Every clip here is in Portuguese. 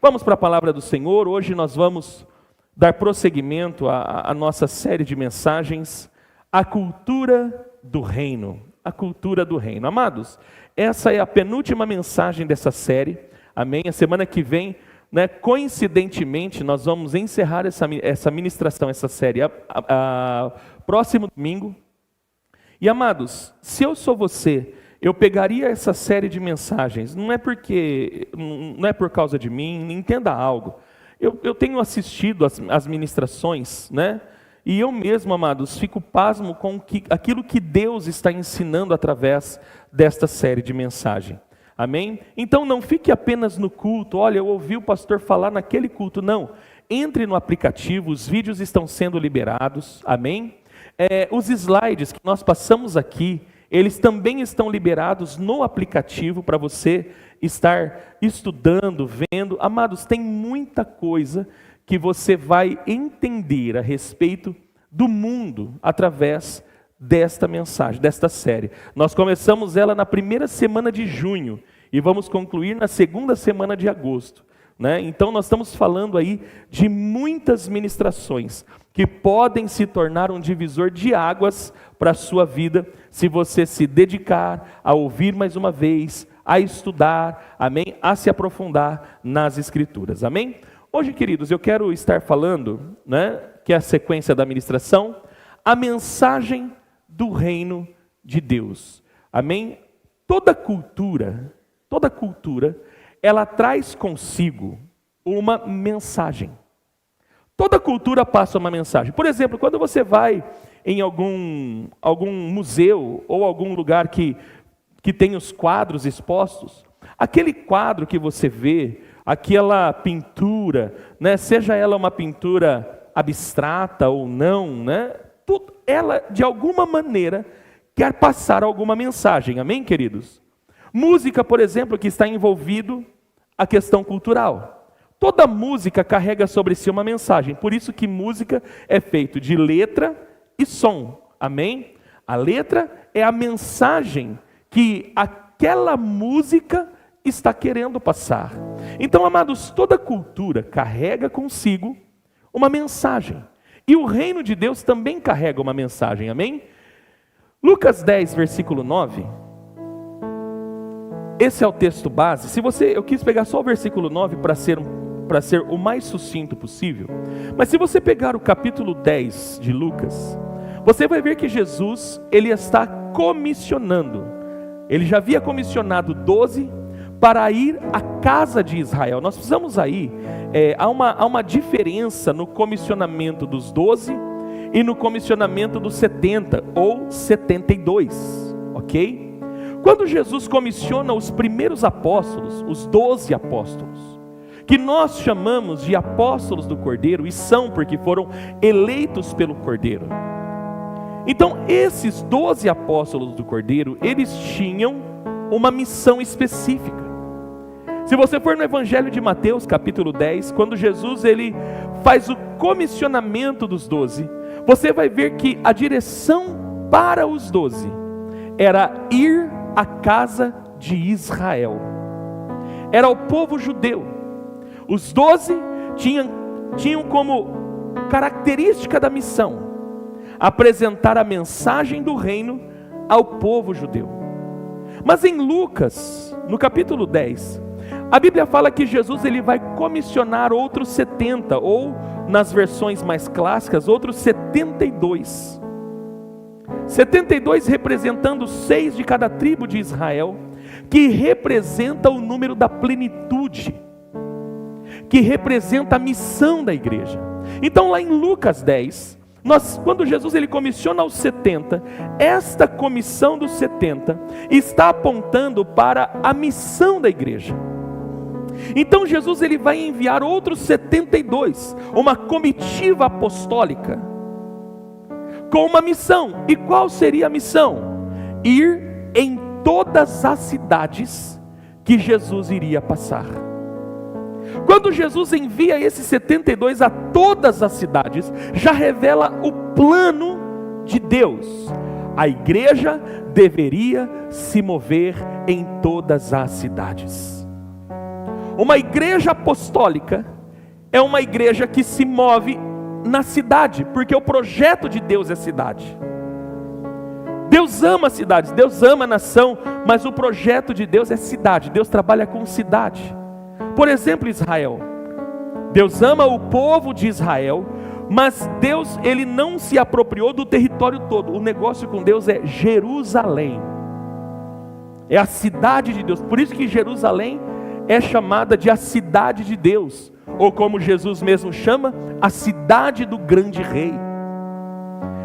Vamos para a palavra do Senhor. Hoje nós vamos dar prosseguimento à nossa série de mensagens, a cultura do reino. A cultura do reino. Amados, essa é a penúltima mensagem dessa série. Amém? A semana que vem, coincidentemente, nós vamos encerrar essa ministração, essa série, próximo domingo. E amados, se eu sou você, eu pegaria essa série de mensagens, não é por causa de mim, entenda algo. Eu tenho assistido as ministrações, e eu mesmo, amados, fico pasmo com aquilo que Deus está ensinando através desta série de mensagem. Amém? Então não fique apenas no culto, olha, eu ouvi o pastor falar naquele culto, não. Entre no aplicativo, os vídeos estão sendo liberados, amém? Os slides que nós passamos aqui, eles também estão liberados no aplicativo para você estar estudando, vendo. Amados, tem muita coisa que você vai entender a respeito do mundo através desta mensagem, desta série. Nós começamos ela na primeira semana de junho e vamos concluir na segunda semana de agosto. Então nós estamos falando aí de muitas ministrações que podem se tornar um divisor de águas para a sua vida, se você se dedicar a ouvir mais uma vez, a estudar, amém? A se aprofundar nas Escrituras, amém? Hoje, queridos, eu quero estar falando, que é a sequência da ministração, a mensagem do reino de Deus, amém? Toda cultura, ela traz consigo uma mensagem. Toda cultura passa uma mensagem. Por exemplo, quando você vai em algum museu ou algum lugar que tem os quadros expostos, aquele quadro que você vê, aquela pintura, seja ela uma pintura abstrata ou não, ela de alguma maneira quer passar alguma mensagem, amém, queridos? Música, por exemplo, que está envolvido a questão cultural. Toda música carrega sobre si uma mensagem, por isso que música é feito de letra e som, amém? A letra é a mensagem que aquela música está querendo passar. Então, amados, toda cultura carrega consigo uma mensagem, e o reino de Deus também carrega uma mensagem, amém? Lucas 10, versículo 9, esse é o texto base. Eu quis pegar só o versículo 9 para ser o mais sucinto possível, mas se você pegar o capítulo 10 de Lucas, você vai ver que Jesus, ele está comissionando, ele já havia comissionado 12 para ir à casa de Israel. Nós precisamos aí, há uma diferença no comissionamento dos 12 e no comissionamento dos 70 ou 72, ok? Quando Jesus comissiona os primeiros apóstolos, os 12 apóstolos, que nós chamamos de apóstolos do Cordeiro, e são porque foram eleitos pelo Cordeiro. Então, esses 12 apóstolos do Cordeiro, eles tinham uma missão específica. Se você for no Evangelho de Mateus, capítulo 10, quando Jesus ele faz o comissionamento dos 12, você vai ver que a direção para os 12 era ir à casa de Israel. Era o povo judeu. Os 12 tinham como característica da missão apresentar a mensagem do reino ao povo judeu. Mas em Lucas, no capítulo 10, a Bíblia fala que Jesus ele vai comissionar outros 70, ou nas versões mais clássicas, outros 72. 72 representando 6 de cada tribo de Israel, que representa o número da plenitude, que representa a missão da igreja. Então lá em Lucas 10, quando Jesus ele comissiona os 70, esta comissão dos 70 está apontando para a missão da igreja. Então Jesus ele vai enviar outros 72, uma comitiva apostólica, com uma missão. E qual seria a missão? Ir em todas as cidades que Jesus iria passar. Quando Jesus envia esses 72 a todas as cidades, já revela o plano de Deus. A igreja deveria se mover em todas as cidades. Uma igreja apostólica é uma igreja que se move na cidade, porque o projeto de Deus é cidade. Deus ama cidades, Deus ama a nação, mas o projeto de Deus é cidade. Deus trabalha com cidade. Por exemplo, Israel. Deus ama o povo de Israel, mas Deus, ele não se apropriou do território todo. O negócio com Deus é Jerusalém. É a cidade de Deus. Por isso que Jerusalém é chamada de a cidade de Deus, ou como Jesus mesmo chama, a cidade do grande rei.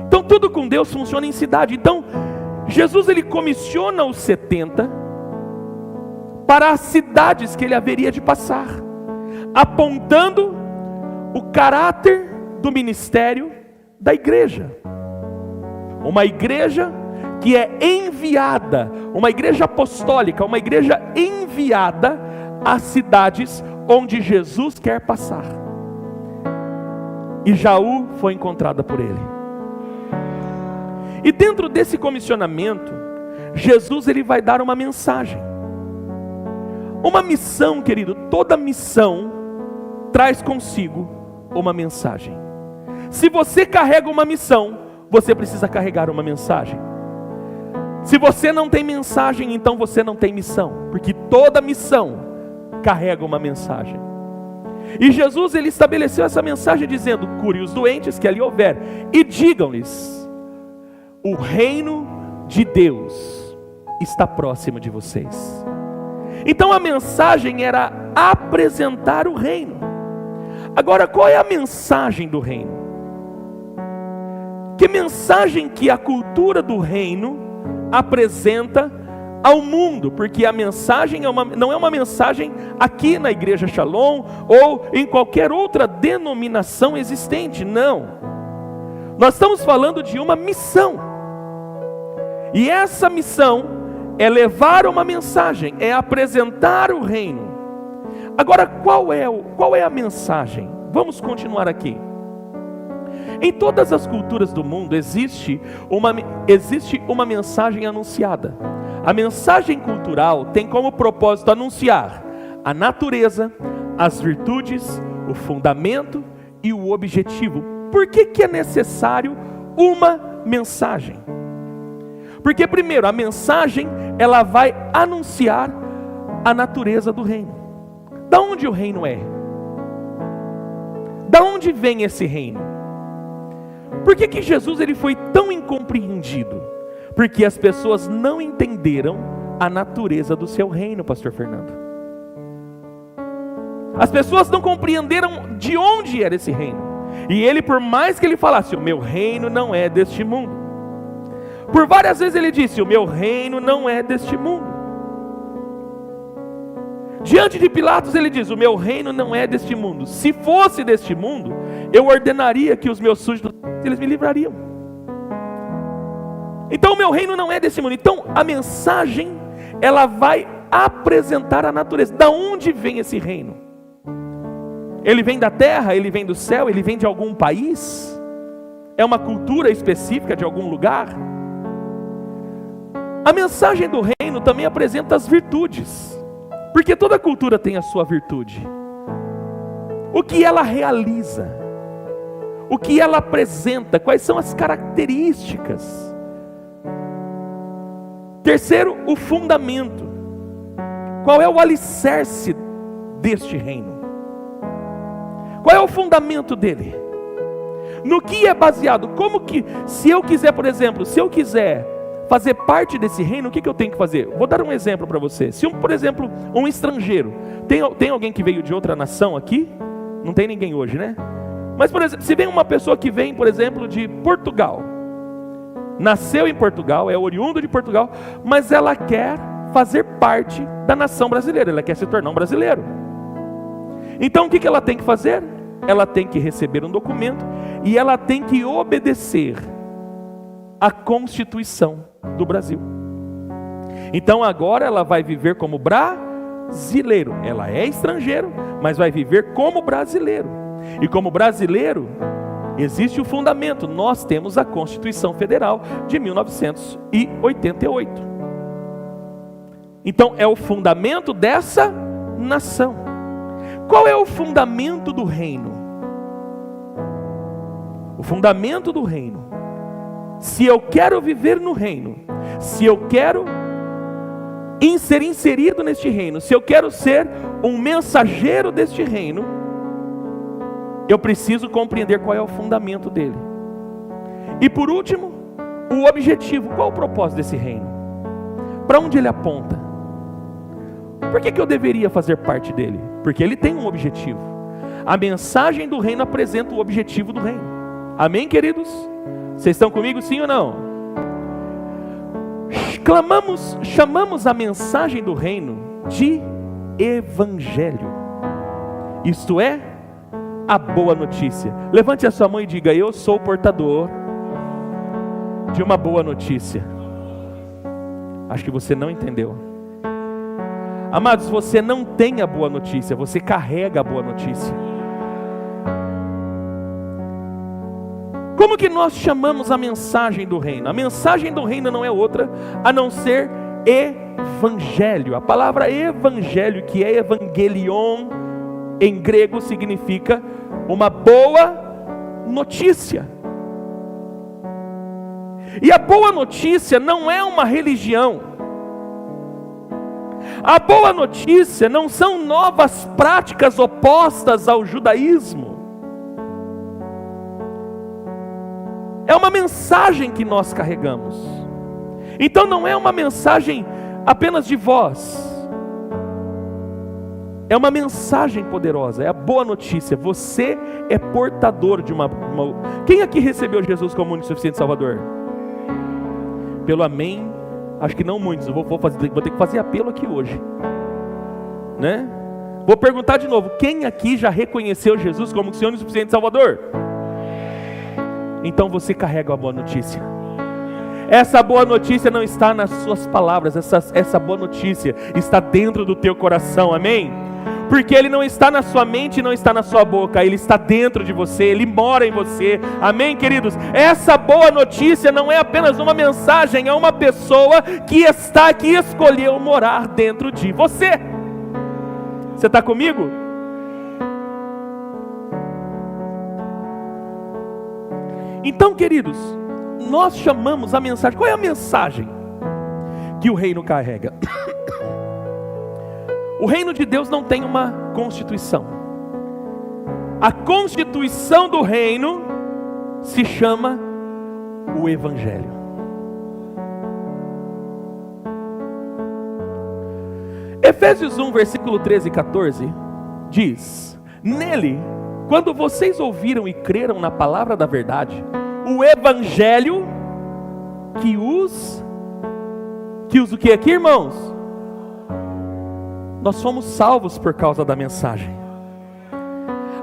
Então tudo com Deus funciona em cidade. Então Jesus, ele comissiona os 70 para as cidades que ele haveria de passar, apontando o caráter do ministério da igreja. Uma igreja que é enviada, uma igreja apostólica, uma igreja enviada às cidades onde Jesus quer passar. E Jaú foi encontrada por ele. E dentro desse comissionamento, Jesus, ele vai dar uma mensagem. Uma missão, querido, toda missão traz consigo uma mensagem. Se você carrega uma missão, você precisa carregar uma mensagem. Se você não tem mensagem, então você não tem missão, porque toda missão carrega uma mensagem. E Jesus, ele estabeleceu essa mensagem dizendo: cure os doentes que ali houver, e digam-lhes: o reino de Deus está próximo de vocês. Então a mensagem era apresentar o reino. Agora, qual é a mensagem do reino? Que mensagem que a cultura do reino apresenta ao mundo? Porque a mensagem não é uma mensagem aqui na Igreja Shalom ou em qualquer outra denominação existente, não. Nós estamos falando de uma missão. E essa missão é levar uma mensagem, é apresentar o reino. Agora, qual é a mensagem? Vamos continuar aqui. Em todas as culturas do mundo existe uma mensagem anunciada. A mensagem cultural tem como propósito anunciar a natureza, as virtudes, o fundamento e o objetivo. Por que é necessário uma mensagem? Porque primeiro, a mensagem, ela vai anunciar a natureza do reino. Da onde o reino é? Da onde vem esse reino? Por que Jesus, ele foi tão incompreendido? Porque as pessoas não entenderam a natureza do seu reino, pastor Fernando. As pessoas não compreenderam de onde era esse reino. E ele, por mais que ele falasse: o meu reino não é deste mundo, por várias vezes ele disse: o meu reino não é deste mundo. Diante de Pilatos ele diz: o meu reino não é deste mundo. Se fosse deste mundo, eu ordenaria que os meus súditos, eles me livrariam. Então o meu reino não é desse mundo. Então a mensagem, ela vai apresentar a natureza. Da onde vem esse reino? Ele vem da terra? Ele vem do céu? Ele vem de algum país? É uma cultura específica de algum lugar? A mensagem do reino também apresenta as virtudes, porque toda cultura tem a sua virtude. O que ela realiza, o que ela apresenta, quais são as características. Terceiro, o fundamento. Qual é o alicerce deste reino? Qual é o fundamento dele? No que é baseado? Como que, se eu quiser, por exemplo, se eu quiser fazer parte desse reino, o que eu tenho que fazer? Vou dar um exemplo para você. Se, por exemplo, um estrangeiro, tem alguém que veio de outra nação aqui? Não tem ninguém hoje, né? Mas, por exemplo, se vem uma pessoa que vem, por exemplo, de Portugal, nasceu em Portugal, é oriundo de Portugal, mas ela quer fazer parte da nação brasileira, ela quer se tornar um brasileiro. Então o que ela tem que fazer? Ela tem que receber um documento e ela tem que obedecer à Constituição do Brasil. Então agora ela vai viver como brasileiro. Ela é estrangeiro, mas vai viver como brasileiro. E como brasileiro, existe o fundamento. Nós temos a Constituição Federal de 1988. Então é o fundamento dessa nação. Qual é o fundamento do reino? O fundamento do reino, se eu quero viver no reino, se eu quero ser inserido neste reino, se eu quero ser um mensageiro deste reino, eu preciso compreender qual é o fundamento dele. E por último, o objetivo. Qual o propósito desse reino? Para onde ele aponta? Por que eu deveria fazer parte dele? Porque ele tem um objetivo. A mensagem do reino apresenta o objetivo do reino. Amém, queridos? Vocês estão comigo, sim ou não? Chamamos a mensagem do reino de evangelho. Isto é, a boa notícia. Levante a sua mão e diga: eu sou portador de uma boa notícia. Acho que você não entendeu. Amados, você não tem a boa notícia, você carrega a boa notícia. Como que nós chamamos a mensagem do reino? A mensagem do reino não é outra a não ser evangelho. A palavra evangelho, que é evangelion em grego, significa uma boa notícia. E a boa notícia não é uma religião. A boa notícia não são novas práticas opostas ao judaísmo. É uma mensagem que nós carregamos. Então não é uma mensagem apenas de voz. É uma mensagem poderosa, é a boa notícia. Você é portador de uma... Quem aqui recebeu Jesus como único e suficiente Salvador? Pelo amém, acho que não muitos. Eu vou ter que fazer apelo aqui hoje, né? Vou perguntar de novo: quem aqui já reconheceu Jesus como seu único e suficiente Salvador? Então você carrega a boa notícia. Essa boa notícia não está nas suas palavras, essa boa notícia está dentro do teu coração, amém? Porque ele não está na sua mente, não está na sua boca, ele está dentro de você, ele mora em você, amém, queridos? Essa boa notícia não é apenas uma mensagem, é uma pessoa que escolheu morar dentro de você. Você está comigo? Então, queridos, nós chamamos a mensagem. Qual é a mensagem que o reino carrega? O reino de Deus não tem uma constituição. A constituição do reino se chama o evangelho. Efésios 1, versículo 13 e 14 diz: nele, quando vocês ouviram e creram na palavra da verdade, o evangelho que os o que aqui, irmãos? Nós fomos salvos por causa da mensagem.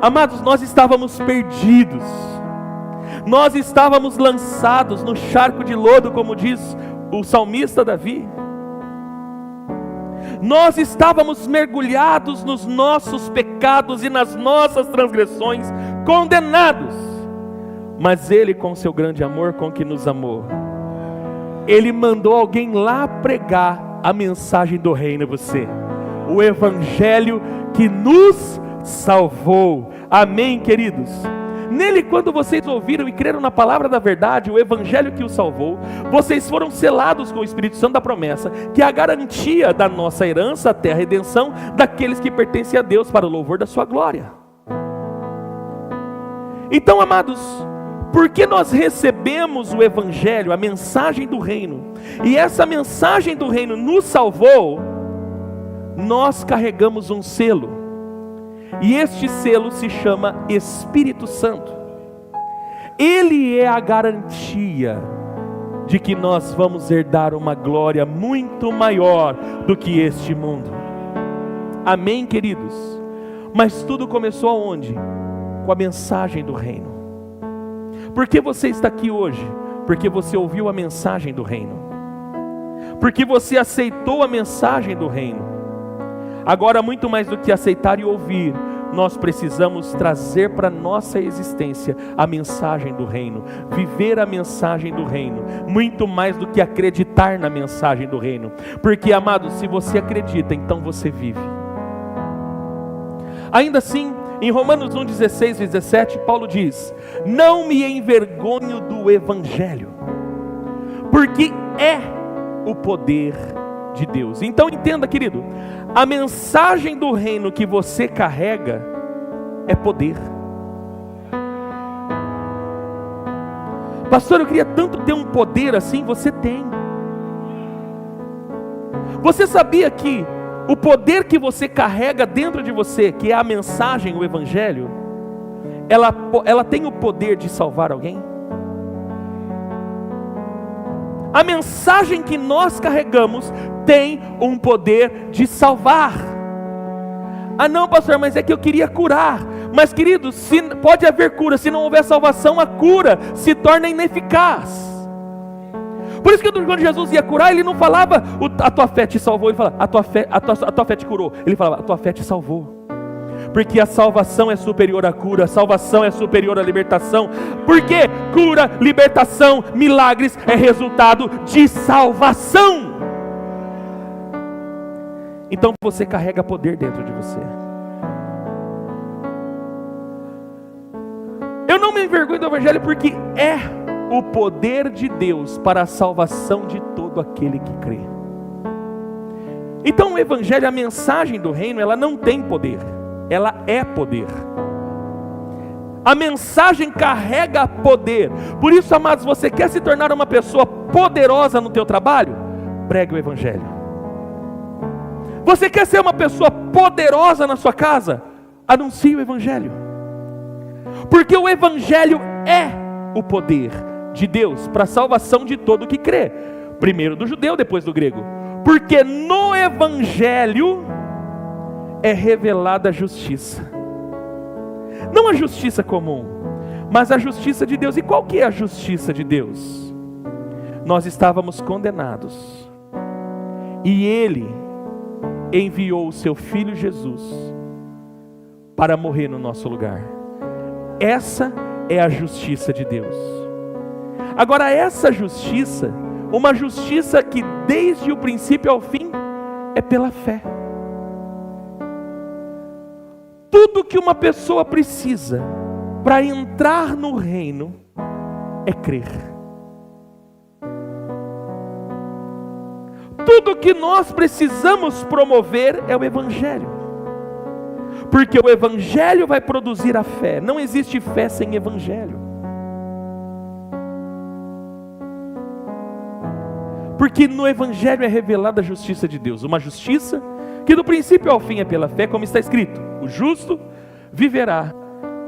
Amados, nós estávamos perdidos. Nós estávamos lançados no charco de lodo, como diz o salmista Davi. Nós estávamos mergulhados nos nossos pecados e nas nossas transgressões, condenados. Mas Ele, com seu grande amor com que nos amou, Ele mandou alguém lá pregar a mensagem do reino a você. O evangelho que nos salvou. Amém, queridos? Nele, quando vocês ouviram e creram na palavra da verdade, o evangelho que os salvou, vocês foram selados com o Espírito Santo da promessa, que é a garantia da nossa herança até a redenção daqueles que pertencem a Deus, para o louvor da sua glória. Então, amados, porque nós recebemos o evangelho, a mensagem do reino, e essa mensagem do reino nos salvou, nós carregamos um selo, e este selo se chama Espírito Santo. Ele é a garantia de que nós vamos herdar uma glória muito maior do que este mundo. Amém, queridos? Mas tudo começou aonde? Com a mensagem do reino. Por que você está aqui hoje? Porque você ouviu a mensagem do reino, porque você aceitou a mensagem do reino. Agora, muito mais do que aceitar e ouvir, nós precisamos trazer para a nossa existência a mensagem do reino, viver a mensagem do reino, muito mais do que acreditar na mensagem do reino, porque, amados, se você acredita, então você vive. Ainda assim, em Romanos 1, 16 e 17, Paulo diz: não me envergonho do Evangelho, porque é o poder de Deus. Então entenda, querido, a mensagem do reino que você carrega é poder. Pastor, eu queria tanto ter um poder assim. Você tem. Você sabia que o poder que você carrega dentro de você, que é a mensagem, o Evangelho, ela tem o poder de salvar alguém? A mensagem que nós carregamos tem um poder de salvar. Ah não, pastor, mas é que eu queria curar. Mas querido, pode haver cura, se não houver salvação, a cura se torna ineficaz. Por isso que quando Jesus ia curar, ele não falava, a tua fé te salvou. Ele falava, a tua fé te curou. Ele falava, a tua fé te salvou. Porque a salvação é superior à cura, a salvação é superior à libertação. Porque cura, libertação, milagres é resultado de salvação. Então você carrega poder dentro de você. Eu não me envergonho do Evangelho, porque é o poder de Deus para a salvação de todo aquele que crê. Então o Evangelho, a mensagem do reino, ela não tem poder, ela é poder. A mensagem carrega poder. Por isso, amados, você quer se tornar uma pessoa poderosa no teu trabalho? Pregue o Evangelho. Você quer ser uma pessoa poderosa na sua casa? Anuncie o Evangelho. Porque o Evangelho é o poder de Deus para a salvação de todo que crê. Primeiro do judeu, depois do grego. Porque no Evangelho é revelada a justiça. Não a justiça comum, mas a justiça de Deus. E qual que é a justiça de Deus? Nós estávamos condenados, e Ele enviou o seu Filho Jesus para morrer no nosso lugar. Essa é a justiça de Deus. Agora, essa justiça, uma justiça que desde o princípio ao fim é pela fé. Tudo que uma pessoa precisa para entrar no reino é crer. Tudo que nós precisamos promover é o Evangelho. Porque o Evangelho vai produzir a fé. Não existe fé sem Evangelho. Porque no Evangelho é revelada a justiça de Deus. Uma justiça que do princípio ao fim é pela fé, como está escrito: o justo viverá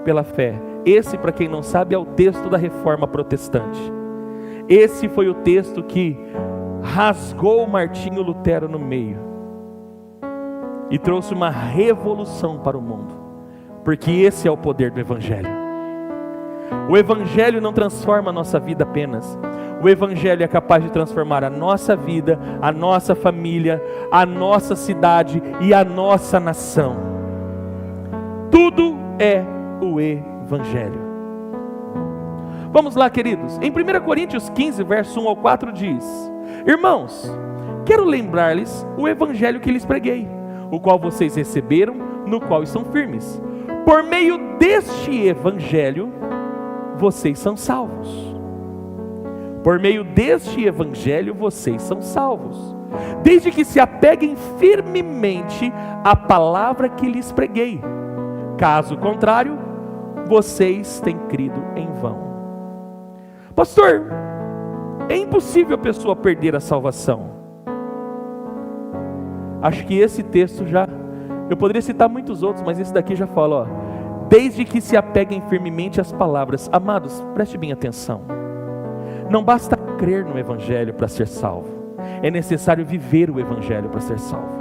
pela fé. Esse, para quem não sabe, é o texto da Reforma Protestante. Esse foi o texto que rasgou Martinho Lutero no meio e trouxe uma revolução para o mundo. Porque esse é o poder do Evangelho. O Evangelho não transforma a nossa vida apenas. O Evangelho é capaz de transformar a nossa vida, a nossa família, a nossa cidade e a nossa nação. Tudo é o Evangelho. Vamos lá, queridos. Em 1 Coríntios 15, verso 1 ao 4 diz: irmãos, quero lembrar-lhes o Evangelho que lhes preguei, o qual vocês receberam, no qual estão firmes. Por meio deste Evangelho, vocês são salvos. Por meio deste Evangelho vocês são salvos, desde que se apeguem firmemente à palavra que lhes preguei. Caso contrário, vocês têm crido em vão. Pastor, é impossível a pessoa perder a salvação. Acho que esse texto eu poderia citar muitos outros, mas esse daqui já fala, ó, desde que se apeguem firmemente às palavras. Amados, preste bem atenção. Não basta crer no Evangelho para ser salvo, é necessário viver o Evangelho para ser salvo.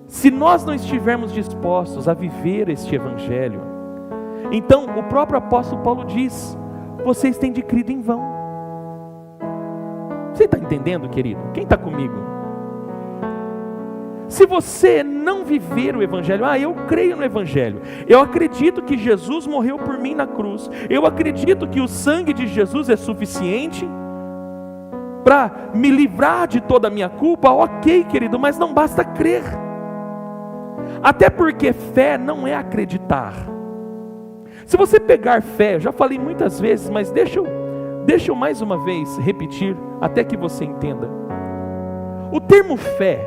Se nós não estivermos dispostos a viver este Evangelho, então o próprio apóstolo Paulo diz: vocês têm crido em vão. Você está entendendo, querido? Quem está comigo? Se você não viver o Evangelho, eu creio no Evangelho, eu acredito que Jesus morreu por mim na cruz, eu acredito que o sangue de Jesus é suficiente para me livrar de toda a minha culpa, ok, querido, mas não basta crer. Até porque fé não é acreditar. Se você pegar fé, eu já falei muitas vezes, mas deixa eu mais uma vez repetir, até que você entenda. O termo fé,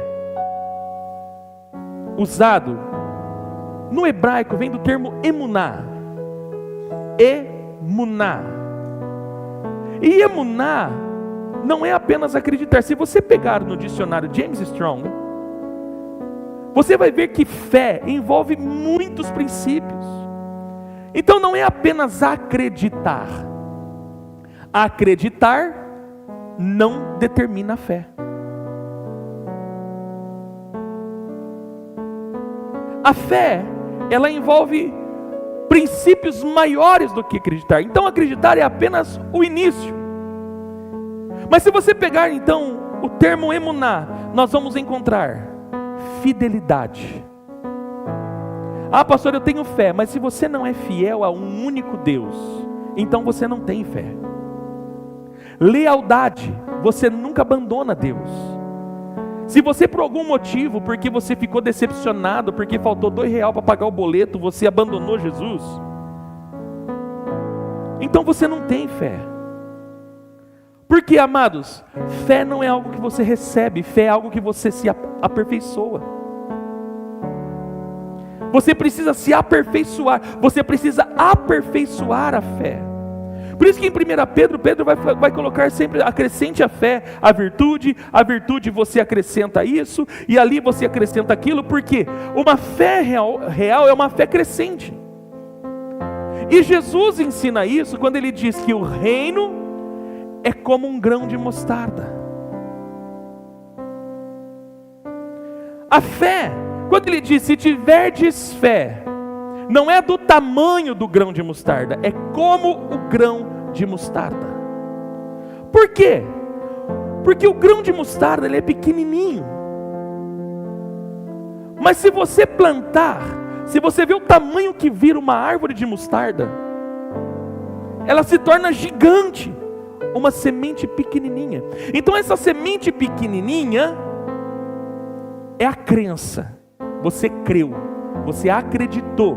usado no hebraico, vem do termo emuná. Emuná. E emuná não é apenas acreditar. Se você pegar no dicionário James Strong, você vai ver que fé envolve muitos princípios. Então não é apenas acreditar. Acreditar não determina a fé. A fé, ela envolve princípios maiores do que acreditar. Então acreditar é apenas o início. Mas se você pegar então o termo emuná, nós vamos encontrar fidelidade. Ah, pastor, eu tenho fé, mas se você não é fiel a um único Deus, então você não tem fé. Lealdade, você nunca abandona Deus. Se você por algum motivo, porque você ficou decepcionado, porque faltou R$2 para pagar o boleto, você abandonou Jesus, então você não tem fé. Porque, amados, fé não é algo que você recebe, fé é algo que você se aperfeiçoa. Você precisa se aperfeiçoar, você precisa aperfeiçoar a fé. Por isso que em 1 Pedro vai colocar sempre: acrescente a fé, a virtude você acrescenta isso, e ali você acrescenta aquilo, porque uma fé real é uma fé crescente. E Jesus ensina isso quando ele diz que o reino é como um grão de mostarda. A fé, quando ele diz: se tiverdes fé, não é do tamanho do grão de mostarda, é como o grão de mostarda. Por quê? Porque o grão de mostarda, ele é pequenininho. Mas se você plantar, se você vê o tamanho que vira uma árvore de mostarda, ela se torna gigante. Uma semente pequenininha. Então essa semente pequenininha é a crença. Você creu, você acreditou.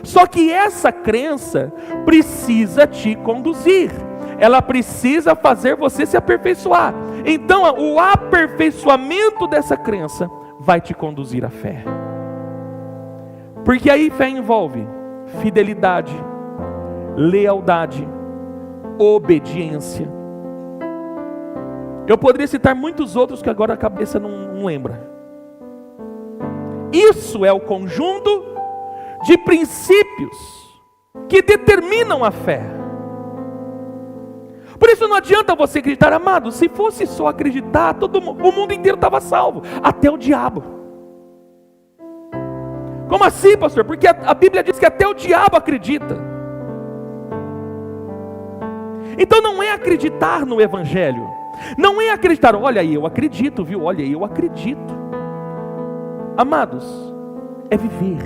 Só que essa crença precisa te conduzir. Ela precisa fazer você se aperfeiçoar. Então o aperfeiçoamento dessa crença vai te conduzir à fé. Porque aí fé envolve fidelidade, lealdade, obediência. Eu poderia citar muitos outros que agora a cabeça não lembra. Isso é o conjunto de princípios que determinam a fé. Por isso não adianta você acreditar, amado. Se fosse só acreditar, o mundo inteiro estava salvo, até o diabo. Como assim, pastor? Porque a Bíblia diz que até o diabo acredita. Então não é acreditar no Evangelho, não é acreditar: olha aí, eu acredito, viu? Olha aí, eu acredito. Amados, é viver.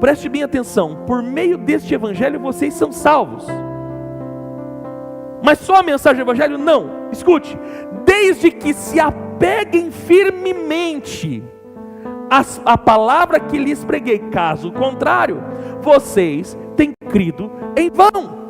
Preste bem atenção: por meio deste Evangelho vocês são salvos. Mas só a mensagem do Evangelho? Não. Escute: desde que se apeguem firmemente à palavra que lhes preguei, caso contrário, vocês têm crido em vão.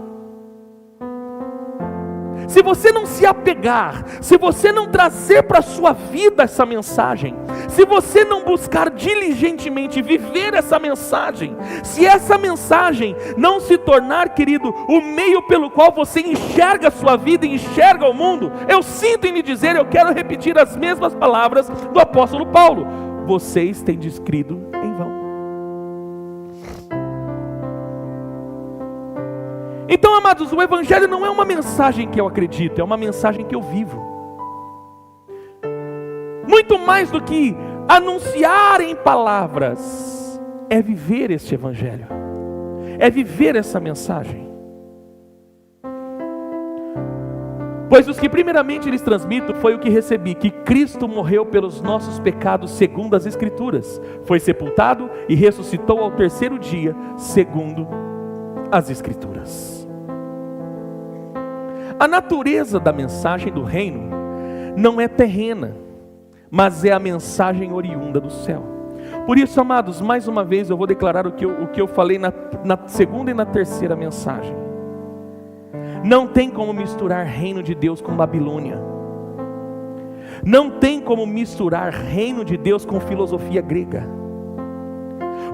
Se você não se apegar, se você não trazer para a sua vida essa mensagem, se você não buscar diligentemente viver essa mensagem, se essa mensagem não se tornar, querido, o meio pelo qual você enxerga a sua vida e enxerga o mundo, eu sinto em lhe dizer, eu quero repetir as mesmas palavras do apóstolo Paulo: vocês têm descrido em vão. Então, amados, o Evangelho não é uma mensagem que eu acredito, é uma mensagem que eu vivo. Muito mais do que anunciar em palavras, é viver este Evangelho, é viver essa mensagem. Pois os que primeiramente lhes transmito foi o que recebi, que Cristo morreu pelos nossos pecados segundo as Escrituras, foi sepultado e ressuscitou ao terceiro dia segundo as Escrituras. A natureza da mensagem do reino não é terrena, mas é a mensagem oriunda do céu. Por isso, amados, mais uma vez eu vou declarar o que eu falei na segunda e na terceira mensagem. Não tem como misturar reino de Deus com Babilônia. Não tem como misturar reino de Deus com filosofia grega.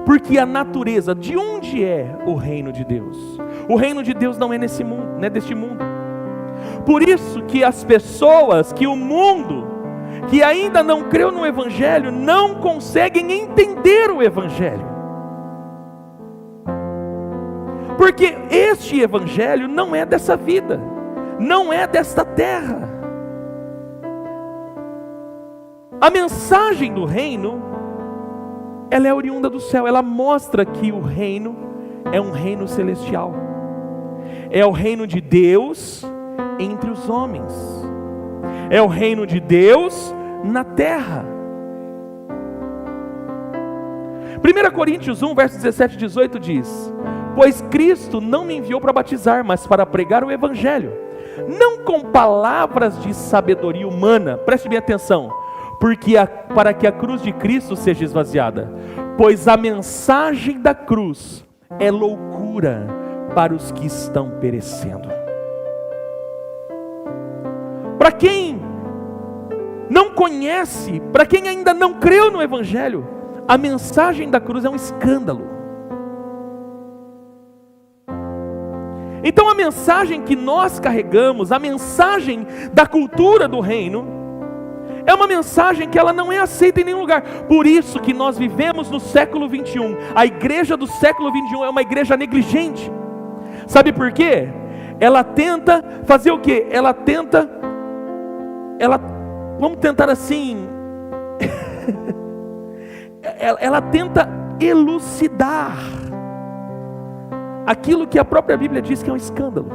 Porque a natureza, de onde é o reino de Deus? O reino de Deus não é nesse mundo, não é deste mundo. Por isso que as pessoas, que o mundo, que ainda não creu no Evangelho, não conseguem entender o Evangelho. Porque este Evangelho não é dessa vida, não é desta terra. A mensagem do reino, ela é oriunda do céu, ela mostra que o reino é um reino celestial. É o reino de Deus entre os homens. É o reino de Deus na terra. 1 Coríntios 1, versos 17 e 18 diz: pois Cristo não me enviou para batizar, mas para pregar o Evangelho, não com palavras de sabedoria humana, preste bem atenção, para que a cruz de Cristo seja esvaziada, pois a mensagem da cruz é loucura para os que estão perecendo. Para quem não conhece, para quem ainda não creu no Evangelho, a mensagem da cruz é um escândalo. Então a mensagem que nós carregamos, a mensagem da cultura do reino, é uma mensagem que ela não é aceita em nenhum lugar. Por isso que nós vivemos no século 21. A igreja do século 21 é uma igreja negligente. Sabe por quê? Ela tenta fazer o quê? Vamos tentar assim, ela tenta elucidar aquilo que a própria Bíblia diz que é um escândalo.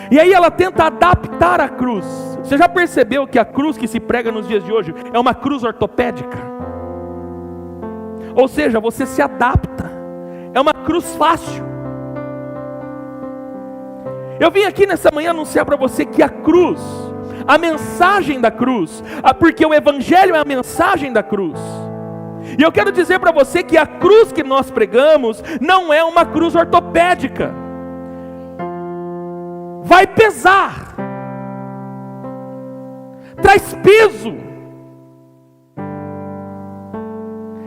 E aí ela tenta adaptar a cruz. Você já percebeu que a cruz que se prega nos dias de hoje é uma cruz ortopédica? Ou seja, você se adapta. É uma cruz fácil. Eu vim aqui nessa manhã anunciar para você que a cruz, a mensagem da cruz, porque o Evangelho é a mensagem da cruz. E eu quero dizer para você que a cruz que nós pregamos não é uma cruz ortopédica. Vai pesar, traz peso,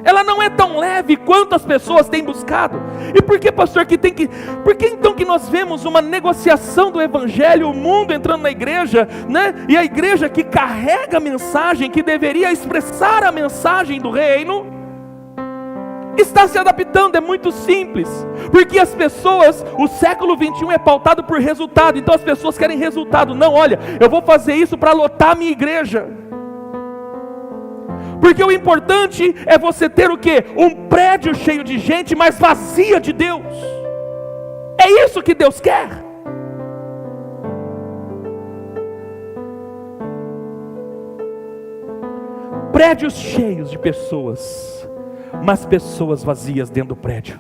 ela não é tão leve quanto as pessoas têm buscado. E por que, pastor, por que então que nós vemos uma negociação do Evangelho, o mundo entrando na igreja, né? E a igreja que carrega a mensagem, que deveria expressar a mensagem do reino, está se adaptando? É muito simples, porque as pessoas, o século 21 é pautado por resultado, então as pessoas querem resultado. Não, olha, eu vou fazer isso para lotar a minha igreja, porque o importante é você ter o quê? Um prédio cheio de gente, mas vazia de Deus. É isso que Deus quer. Prédios cheios de pessoas, mas pessoas vazias dentro do prédio.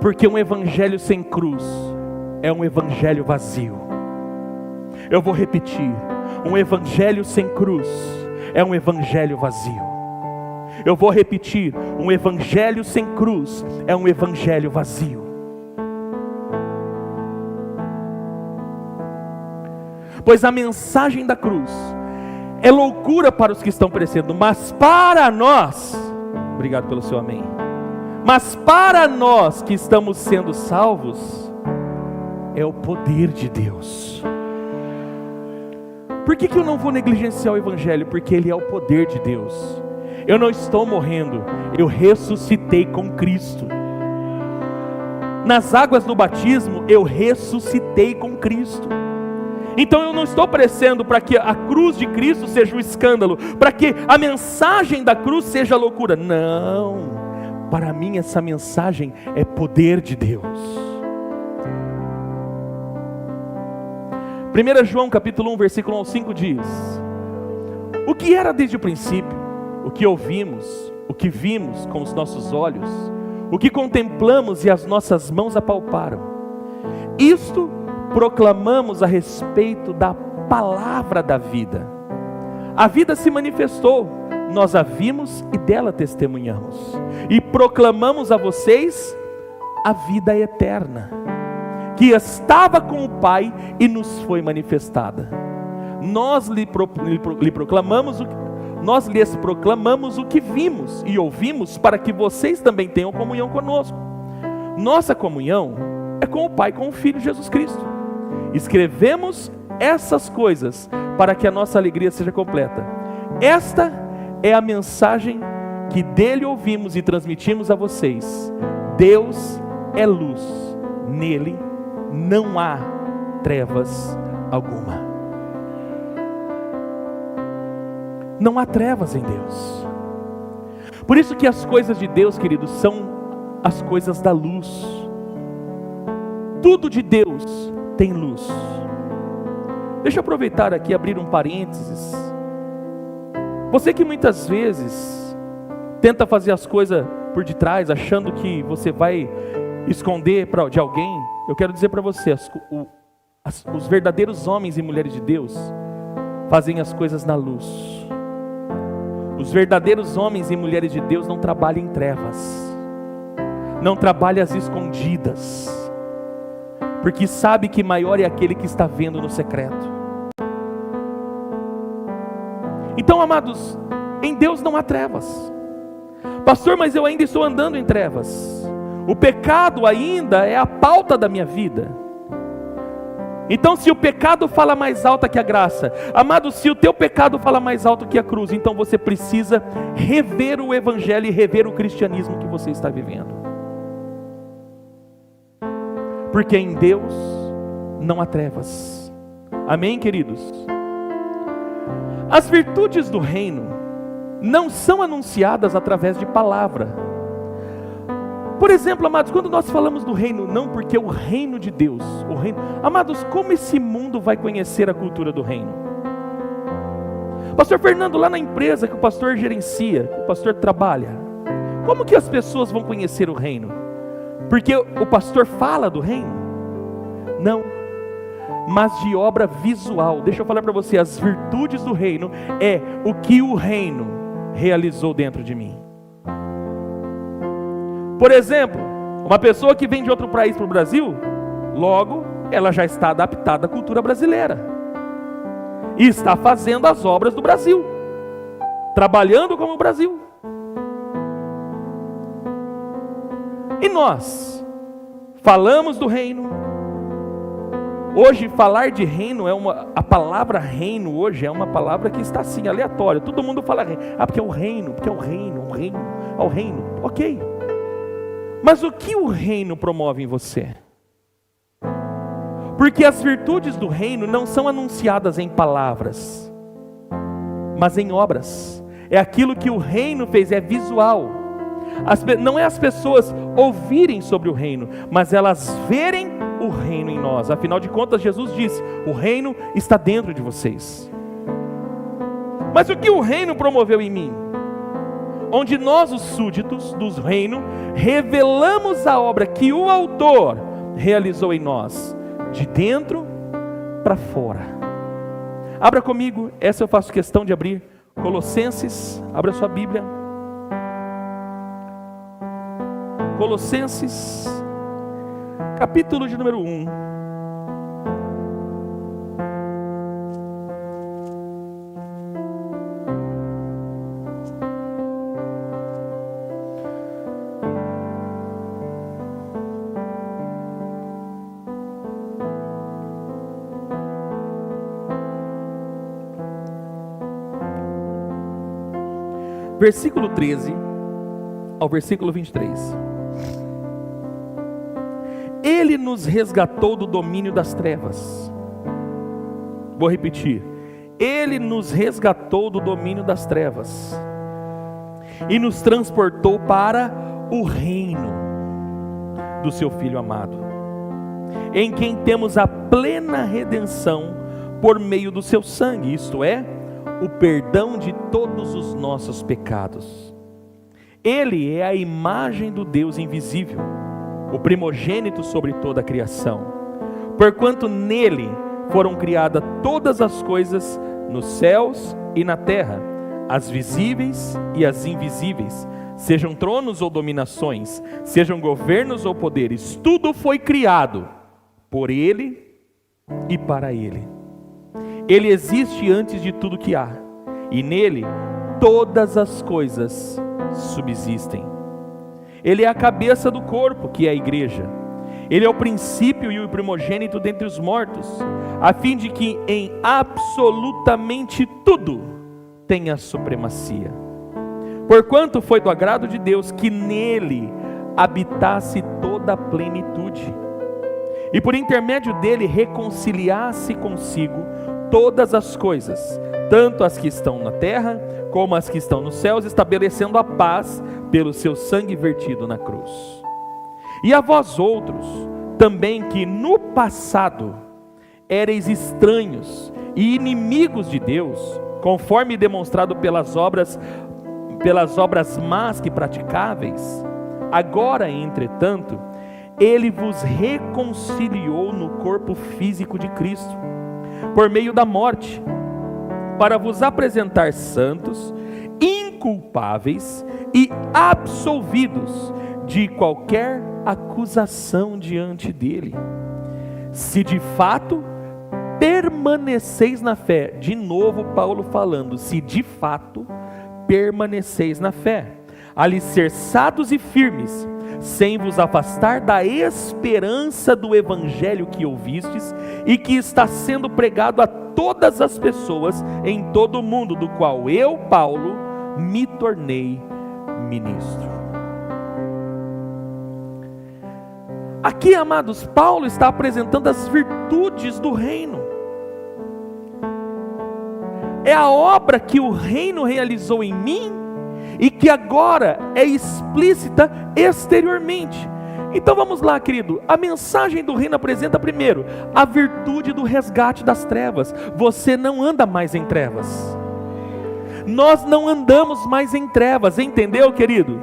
Porque um evangelho sem cruz é um evangelho vazio. Eu vou repetir: um evangelho sem cruz é um evangelho vazio. Eu vou repetir: um evangelho sem cruz é um evangelho vazio. Pois a mensagem da cruz é loucura para os que estão perecendo, mas para nós, obrigado pelo seu amém, mas para nós que estamos sendo salvos, é o poder de Deus. Por que eu não vou negligenciar o Evangelho? Porque ele é o poder de Deus. Eu não estou morrendo, eu ressuscitei com Cristo. Nas águas do batismo, eu ressuscitei com Cristo. Então eu não estou perecendo para que a cruz de Cristo seja um escândalo, para que a mensagem da cruz seja loucura. Não, para mim essa mensagem é poder de Deus. 1 João capítulo 1, versículo 5 diz: o que era desde o princípio, o que ouvimos, o que vimos com os nossos olhos, o que contemplamos e as nossas mãos apalparam, isto proclamamos a respeito da palavra da vida. A vida se manifestou, nós a vimos e dela testemunhamos. E proclamamos a vocês a vida eterna, que estava com o Pai e nos foi manifestada. Nós lhes proclamamos o que vimos e ouvimos, para que vocês também tenham comunhão conosco. Nossa comunhão é com o Pai, com o Filho Jesus Cristo. Escrevemos essas coisas para que a nossa alegria seja completa. Esta é a mensagem que dele ouvimos e transmitimos a vocês. Deus é luz, nele não há trevas alguma. Não há trevas em Deus. Por isso que as coisas de Deus, queridos, são as coisas da luz. Tudo de Deus tem luz. Deixa eu aproveitar aqui e abrir um parênteses. Você que muitas vezes tenta fazer as coisas por detrás, achando que você vai esconder de alguém, eu quero dizer para você, os verdadeiros homens e mulheres de Deus fazem as coisas na luz. Os verdadeiros homens e mulheres de Deus não trabalham em trevas, não trabalham às escondidas, porque sabe que maior é aquele que está vendo no secreto. Então, amados, em Deus não há trevas. Pastor, mas eu ainda estou andando em trevas. O pecado ainda é a pauta da minha vida. Então, se o pecado fala mais alto que a graça, amado, se o teu pecado fala mais alto que a cruz, então você precisa rever o evangelho e rever o cristianismo que você está vivendo. Porque em Deus não há trevas. Amém, queridos? As virtudes do reino não são anunciadas através de palavra. Por exemplo, amados, quando nós falamos do reino, não porque o reino de Deus, amados, como esse mundo vai conhecer a cultura do reino? Pastor Fernando, lá na empresa que o pastor gerencia, que o pastor trabalha, como que as pessoas vão conhecer o reino? Porque o pastor fala do reino? Não, mas de obra visual. Deixa eu falar para você, as virtudes do reino é o que o reino realizou dentro de mim. Por exemplo, uma pessoa que vem de outro país para o Brasil, logo, ela já está adaptada à cultura brasileira. E está fazendo as obras do Brasil. Trabalhando como o Brasil. E nós, falamos do reino. Hoje, falar de reino a palavra reino hoje é uma palavra que está assim, aleatória. Todo mundo fala reino. Porque é o reino, é o reino. Ok. Mas o que o reino promove em você? Porque as virtudes do reino não são anunciadas em palavras, mas em obras. É aquilo que o reino fez, é visual. Não é as pessoas ouvirem sobre o reino, mas elas verem o reino em nós. Afinal de contas, Jesus disse, o reino está dentro de vocês. Mas o que o reino promoveu em mim? Onde nós, os súditos do reino, revelamos a obra que o autor realizou em nós, de dentro para fora. Abra comigo, essa eu faço questão de abrir, Colossenses, abra sua Bíblia. Colossenses, capítulo de número 1. Versículo 13 ao versículo 23. Ele nos resgatou do domínio das trevas. Vou repetir. Ele nos resgatou do domínio das trevas e nos transportou para o reino do seu Filho amado, em quem temos a plena redenção por meio do seu sangue, isto é, o perdão de todos os nossos pecados. Ele é a imagem do Deus invisível, o primogênito sobre toda a criação, porquanto nele foram criadas todas as coisas nos céus e na terra, as visíveis e as invisíveis, sejam tronos ou dominações, sejam governos ou poderes, tudo foi criado por Ele e para Ele. Ele existe antes de tudo que há, e nele todas as coisas subsistem. Ele é a cabeça do corpo, que é a igreja. Ele é o princípio e o primogênito dentre os mortos, a fim de que em absolutamente tudo tenha supremacia. Porquanto foi do agrado de Deus que nele habitasse toda a plenitude, e por intermédio dele reconciliasse consigo todas as coisas, tanto as que estão na terra como as que estão nos céus, estabelecendo a paz pelo seu sangue vertido na cruz. E a vós outros também, que no passado éreis estranhos e inimigos de Deus, conforme demonstrado pelas obras más que praticáveis, agora, entretanto, Ele vos reconciliou no corpo físico de Cristo, por meio da morte, para vos apresentar santos, inculpáveis e absolvidos de qualquer acusação diante dele. Se de fato permaneceis na fé, de novo Paulo falando, se de fato permaneceis na fé, alicerçados e firmes, sem vos afastar da esperança do evangelho que ouvistes e que está sendo pregado a todas as pessoas em todo o mundo, do qual eu, Paulo, me tornei ministro. Aqui, amados, Paulo está apresentando as virtudes do reino. É a obra que o reino realizou em mim e que agora é explícita exteriormente. Então vamos lá, querido. A mensagem do reino apresenta primeiro a virtude do resgate das trevas. Você não anda mais em trevas. Nós não andamos mais em trevas, entendeu, querido?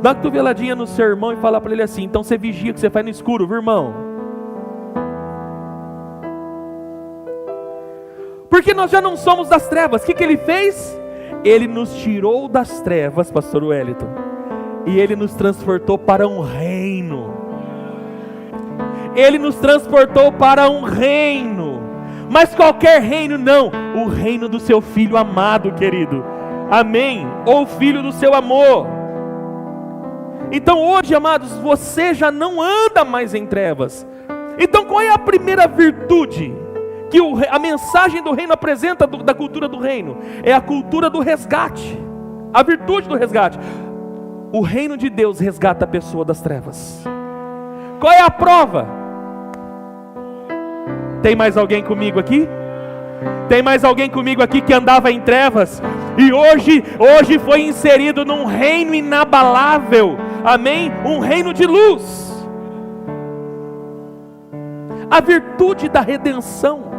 Dá uma cotoveladinha no seu irmão e fala para ele assim: então você vigia o que você faz no escuro, viu, irmão? Porque nós já não somos das trevas. O que ele fez? Ele nos tirou das trevas, pastor Wellington, e Ele nos transportou para um reino. Ele nos transportou para um reino, mas qualquer reino não, o reino do seu Filho amado, querido, amém? Ou Filho do seu amor. Então hoje, amados, você já não anda mais em trevas. Então qual é a primeira virtude que a mensagem do reino apresenta da cultura do reino? É a cultura do resgate, a virtude do resgate. O reino de Deus resgata a pessoa das trevas. Qual é a prova? Tem mais alguém comigo aqui? Tem mais alguém comigo aqui que andava em trevas e hoje foi inserido num reino inabalável, amém? Um reino de luz. A virtude da redenção.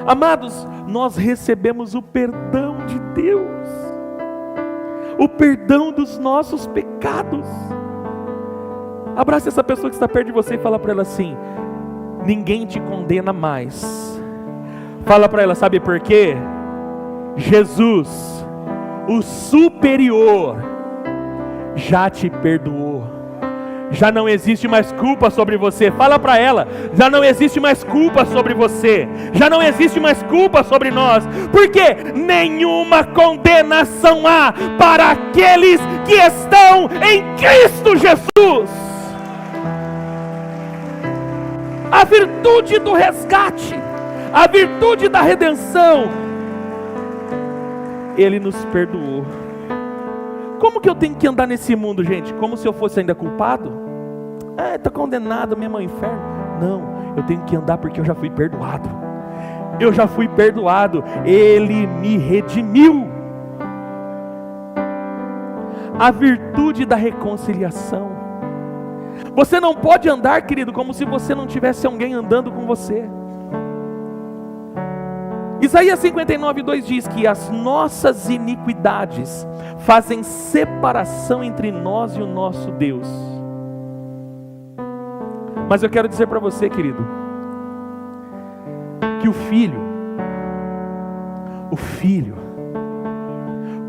Amados, nós recebemos o perdão de Deus, o perdão dos nossos pecados. Abraça essa pessoa que está perto de você e fala para ela assim: ninguém te condena mais. Fala para ela, sabe por quê? Jesus, o superior, já te perdoou. Já não existe mais culpa sobre você. Fala para ela: já não existe mais culpa sobre você. Já não existe mais culpa sobre nós. Porque nenhuma condenação há para aqueles que estão em Cristo Jesus. A virtude do resgate, a virtude da redenção. Ele nos perdoou. Como que eu tenho que andar nesse mundo, gente? Como se eu fosse ainda culpado? Está condenado mesmo ao inferno. Não, eu tenho que andar porque eu já fui perdoado. Eu já fui perdoado. Ele me redimiu. A virtude da reconciliação. Você não pode andar, querido, como se você não tivesse alguém andando com você. Isaías 59:2 diz que as nossas iniquidades fazem separação entre nós e o nosso Deus. Mas eu quero dizer para você, querido, que o Filho,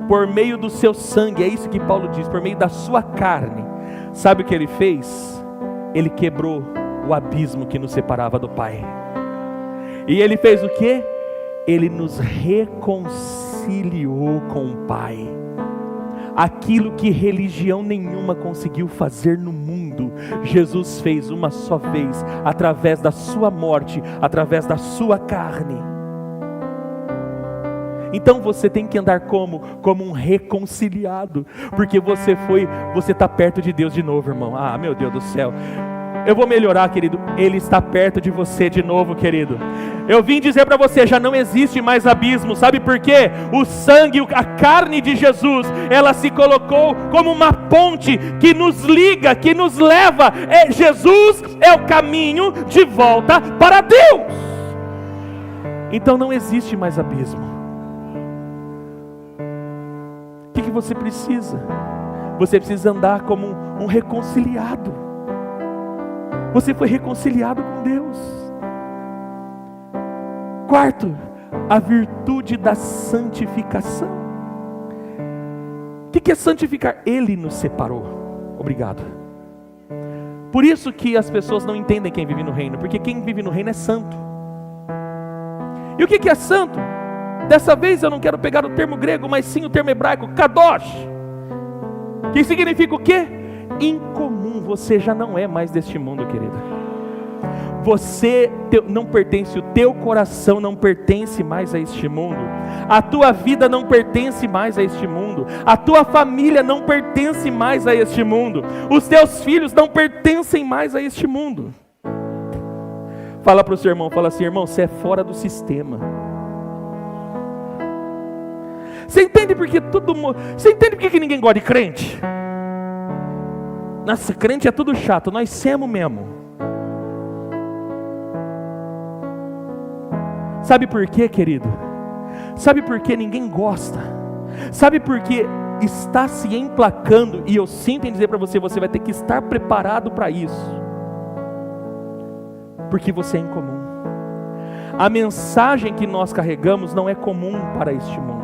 por meio do seu sangue, é isso que Paulo diz, por meio da sua carne, sabe o que ele fez? Ele quebrou o abismo que nos separava do Pai. E ele fez o quê? Ele nos reconciliou com o Pai. Aquilo que religião nenhuma conseguiu fazer no mundo, Jesus fez uma só vez, através da sua morte, através da sua carne. Então você tem que andar como um reconciliado, porque você está perto de Deus de novo, irmão. Ah, meu Deus do céu, eu vou melhorar, querido. Ele está perto de você de novo, querido. Eu vim dizer para você, já não existe mais abismo. Sabe por quê? O sangue, a carne de Jesus, ela se colocou como uma ponte que nos liga, que nos leva. Jesus é o caminho de volta para Deus. Então não existe mais abismo. O que você precisa? Você precisa andar como um reconciliado. Você foi reconciliado com Deus. Quarto, a virtude da santificação. O que é santificar? Ele nos separou. Obrigado. Por isso que as pessoas não entendem quem vive no reino, porque quem vive no reino é santo. E o que é santo? Dessa vez eu não quero pegar o termo grego, mas sim o termo hebraico, kadosh, que significa o quê? Incomum. Você já não é mais deste mundo, querido. Você não pertence, o teu coração não pertence mais a este mundo, a tua vida não pertence mais a este mundo, a tua família não pertence mais a este mundo, os teus filhos não pertencem mais a este mundo. Fala para o seu irmão, fala assim: irmão, você é fora do sistema. Você entende porque você entende porque que ninguém gosta de crente? Nossa, crente é tudo chato, nós somos mesmo. Sabe por quê, querido? Sabe por que ninguém gosta? Sabe por que está se emplacando? E eu sinto em dizer para você, você vai ter que estar preparado para isso. Porque você é incomum. A mensagem que nós carregamos não é comum para este mundo.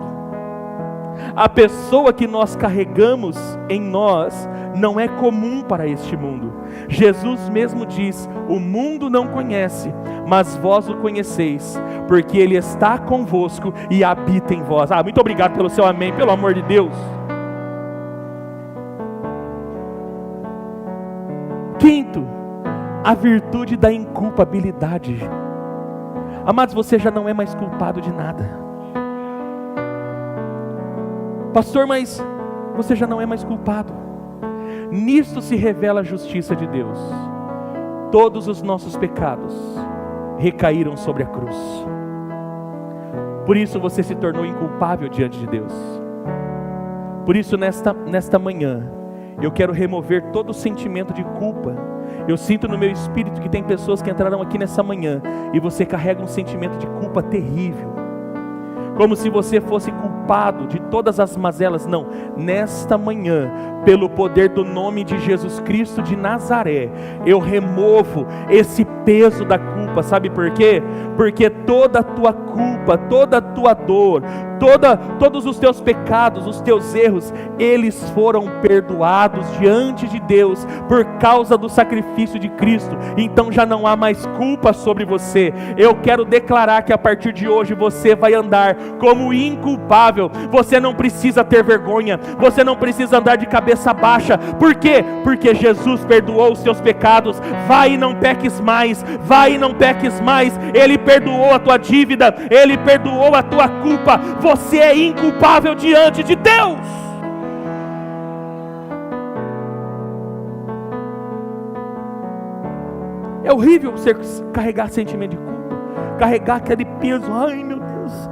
A pessoa que nós carregamos em nós não é comum para este mundo. Jesus mesmo diz: o mundo não conhece, mas vós o conheceis, porque Ele está convosco e habita em vós. Muito obrigado pelo seu amém, pelo amor de Deus. Quinto, a virtude da inculpabilidade. Amados, você já não é mais culpado de nada. Pastor, mas você já não é mais culpado. Nisto se revela a justiça de Deus. Todos os nossos pecados recaíram sobre a cruz. Por isso você se tornou inculpável diante de Deus. Por isso nesta manhã eu quero remover todo o sentimento de culpa. Eu sinto no meu espírito que tem pessoas que entraram aqui nessa manhã e você carrega um sentimento de culpa terrível, como se você fosse culpado de todas as mazelas. Não, nesta manhã, pelo poder do nome de Jesus Cristo de Nazaré, eu removo esse peso da culpa. Sabe por quê? Porque toda a tua culpa, toda a tua dor, todos os teus pecados, os teus erros, eles foram perdoados diante de Deus por causa do sacrifício de Cristo. Então já não há mais culpa sobre você. Eu quero declarar que a partir de hoje você vai andar como inculpável. Você não precisa ter vergonha, você não precisa andar de cabeça baixa. Por quê? Porque Jesus perdoou os seus pecados. Vai e não peques mais, vai e não peques mais. Ele perdoou a tua dívida, Ele perdoou a tua culpa. Você é inculpável diante de Deus. É horrível você carregar sentimento de culpa, carregar aquele peso. Ai meu Deus,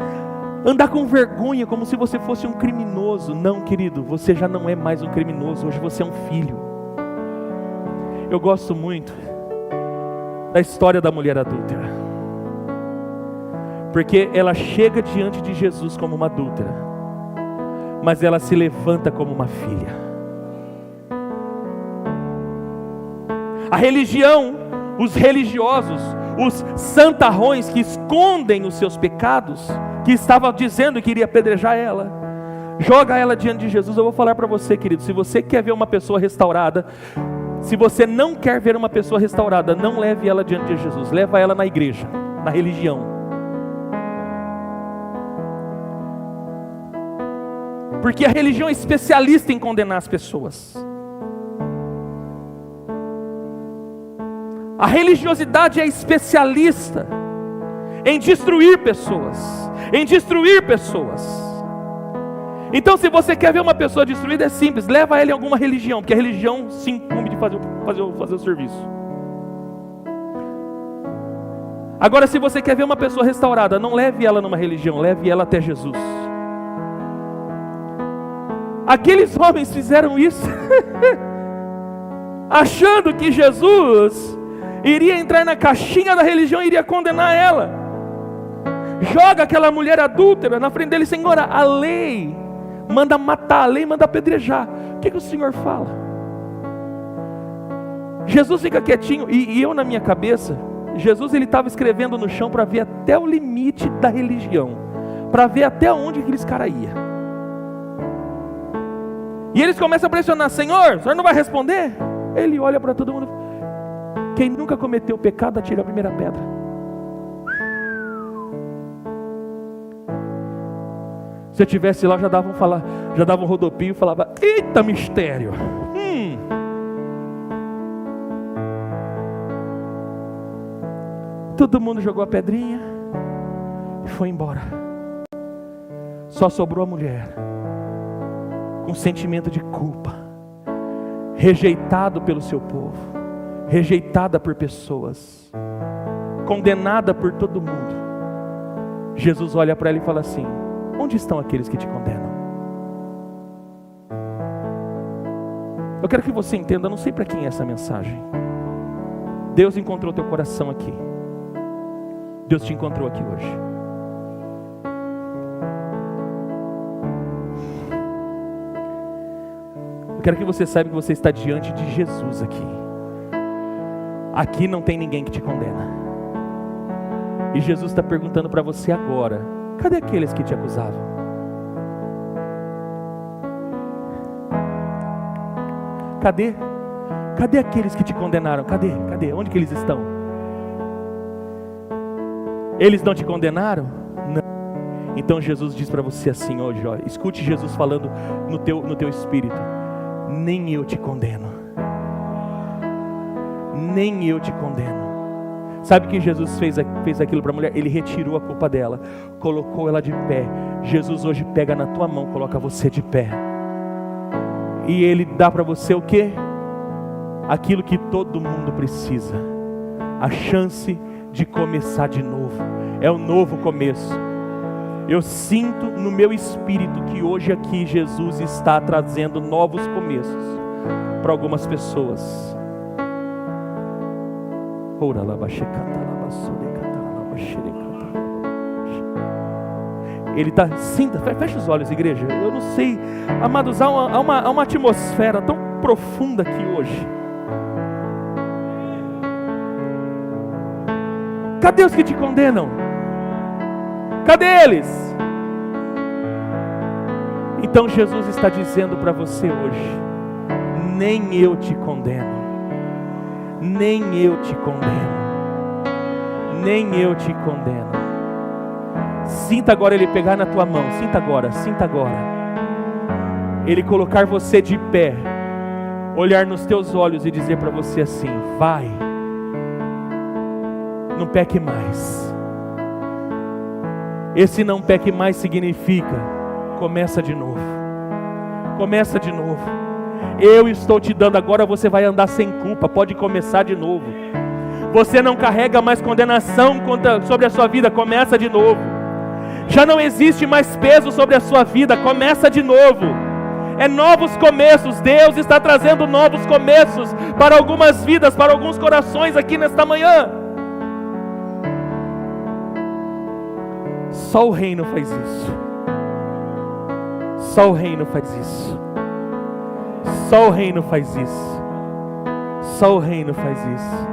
andar com vergonha como se você fosse um criminoso. Não, querido, você já não é mais um criminoso. Hoje você é um filho. Eu gosto muito da história da mulher adúltera, porque ela chega diante de Jesus como uma adúltera, mas ela se levanta como uma filha. A religião, os religiosos, os santarrões que escondem os seus pecados, que estava dizendo que iria apedrejar ela. Joga ela diante de Jesus. Eu vou falar para você, querido, se você quer ver uma pessoa restaurada, se você não quer ver uma pessoa restaurada, não leve ela diante de Jesus, leva ela na igreja, na religião. Porque a religião é especialista em condenar as pessoas. A religiosidade é especialista em destruir pessoas, em destruir pessoas. Então, se você quer ver uma pessoa destruída, é simples, leva ela em alguma religião, porque a religião se incumbe de fazer o serviço. Agora, se você quer ver uma pessoa restaurada, não leve ela numa religião, leve ela até Jesus. Aqueles homens fizeram isso, achando que Jesus iria entrar na caixinha da religião e iria condenar ela. Joga aquela mulher adúltera na frente dele: Senhora, a lei manda matar, a lei manda apedrejar. O que o Senhor fala? Jesus fica quietinho, e eu na minha cabeça, Jesus ele estava escrevendo no chão para ver até o limite da religião, para ver até onde aqueles caras iam. E eles começam a pressionar: Senhor, o Senhor não vai responder? Ele olha para todo mundo: quem nunca cometeu pecado, atira a primeira pedra. Se eu estivesse lá, já dava um rodopio e falava: eita mistério. Todo mundo jogou a pedrinha e foi embora. Só sobrou a mulher, com sentimento de culpa, rejeitado pelo seu povo, rejeitada por pessoas, condenada por todo mundo. Jesus olha para ela e fala assim: onde estão aqueles que te condenam? Eu quero que você entenda, eu não sei para quem é essa mensagem. Deus encontrou teu coração aqui. Deus te encontrou aqui hoje. Eu quero que você saiba que você está diante de Jesus aqui. Aqui não tem ninguém que te condena. E Jesus está perguntando para você agora: cadê aqueles que te acusavam? Cadê? Cadê aqueles que te condenaram? Cadê? Cadê? Onde que eles estão? Eles não te condenaram? Não. Então Jesus diz para você assim hoje, ó, escute Jesus falando no teu espírito: nem eu te condeno. Nem eu te condeno. Sabe que Jesus fez aquilo para a mulher? Ele retirou a culpa dela, colocou ela de pé. Jesus hoje pega na tua mão, coloca você de pé, e Ele dá para você o quê? Aquilo que todo mundo precisa: a chance de começar de novo. É um novo começo. Eu sinto no meu espírito que hoje aqui Jesus está trazendo novos começos para algumas pessoas. Ele está, sinta, fecha os olhos, igreja. Eu não sei, amados, há uma atmosfera tão profunda aqui hoje. Cadê os que te condenam? Cadê eles? Então Jesus está dizendo para você hoje: nem eu te condeno. Nem eu te condeno. Nem eu te condeno. Sinta agora Ele pegar na tua mão. Sinta agora, sinta agora. Ele colocar você de pé, olhar nos teus olhos e dizer para você assim: vai, não peque mais. Esse não peque mais significa: começa de novo. Começa de novo. Eu estou te dando agora, você vai andar sem culpa, pode começar de novo. Você não carrega mais condenação sobre a sua vida, começa de novo. Já não existe mais peso sobre a sua vida, começa de novo. É novos começos. Deus está trazendo novos começos para algumas vidas, para alguns corações aqui nesta manhã. Só o reino faz isso. Só o reino faz isso. Só o reino faz isso. Só o reino faz isso.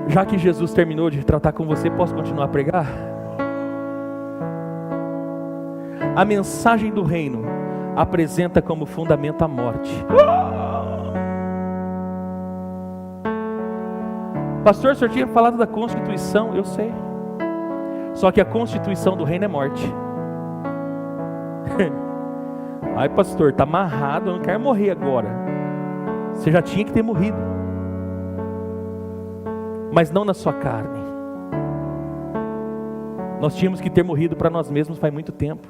Já que Jesus terminou de tratar com você, posso continuar a pregar? A mensagem do reino apresenta como fundamento a morte. Pastor, o senhor tinha falado da Constituição, eu sei. Só que a Constituição do reino é morte. Ai pastor, está amarrado, eu não quero morrer agora. Você já tinha que ter morrido. Mas não na sua carne. Nós tínhamos que ter morrido para nós mesmos faz muito tempo.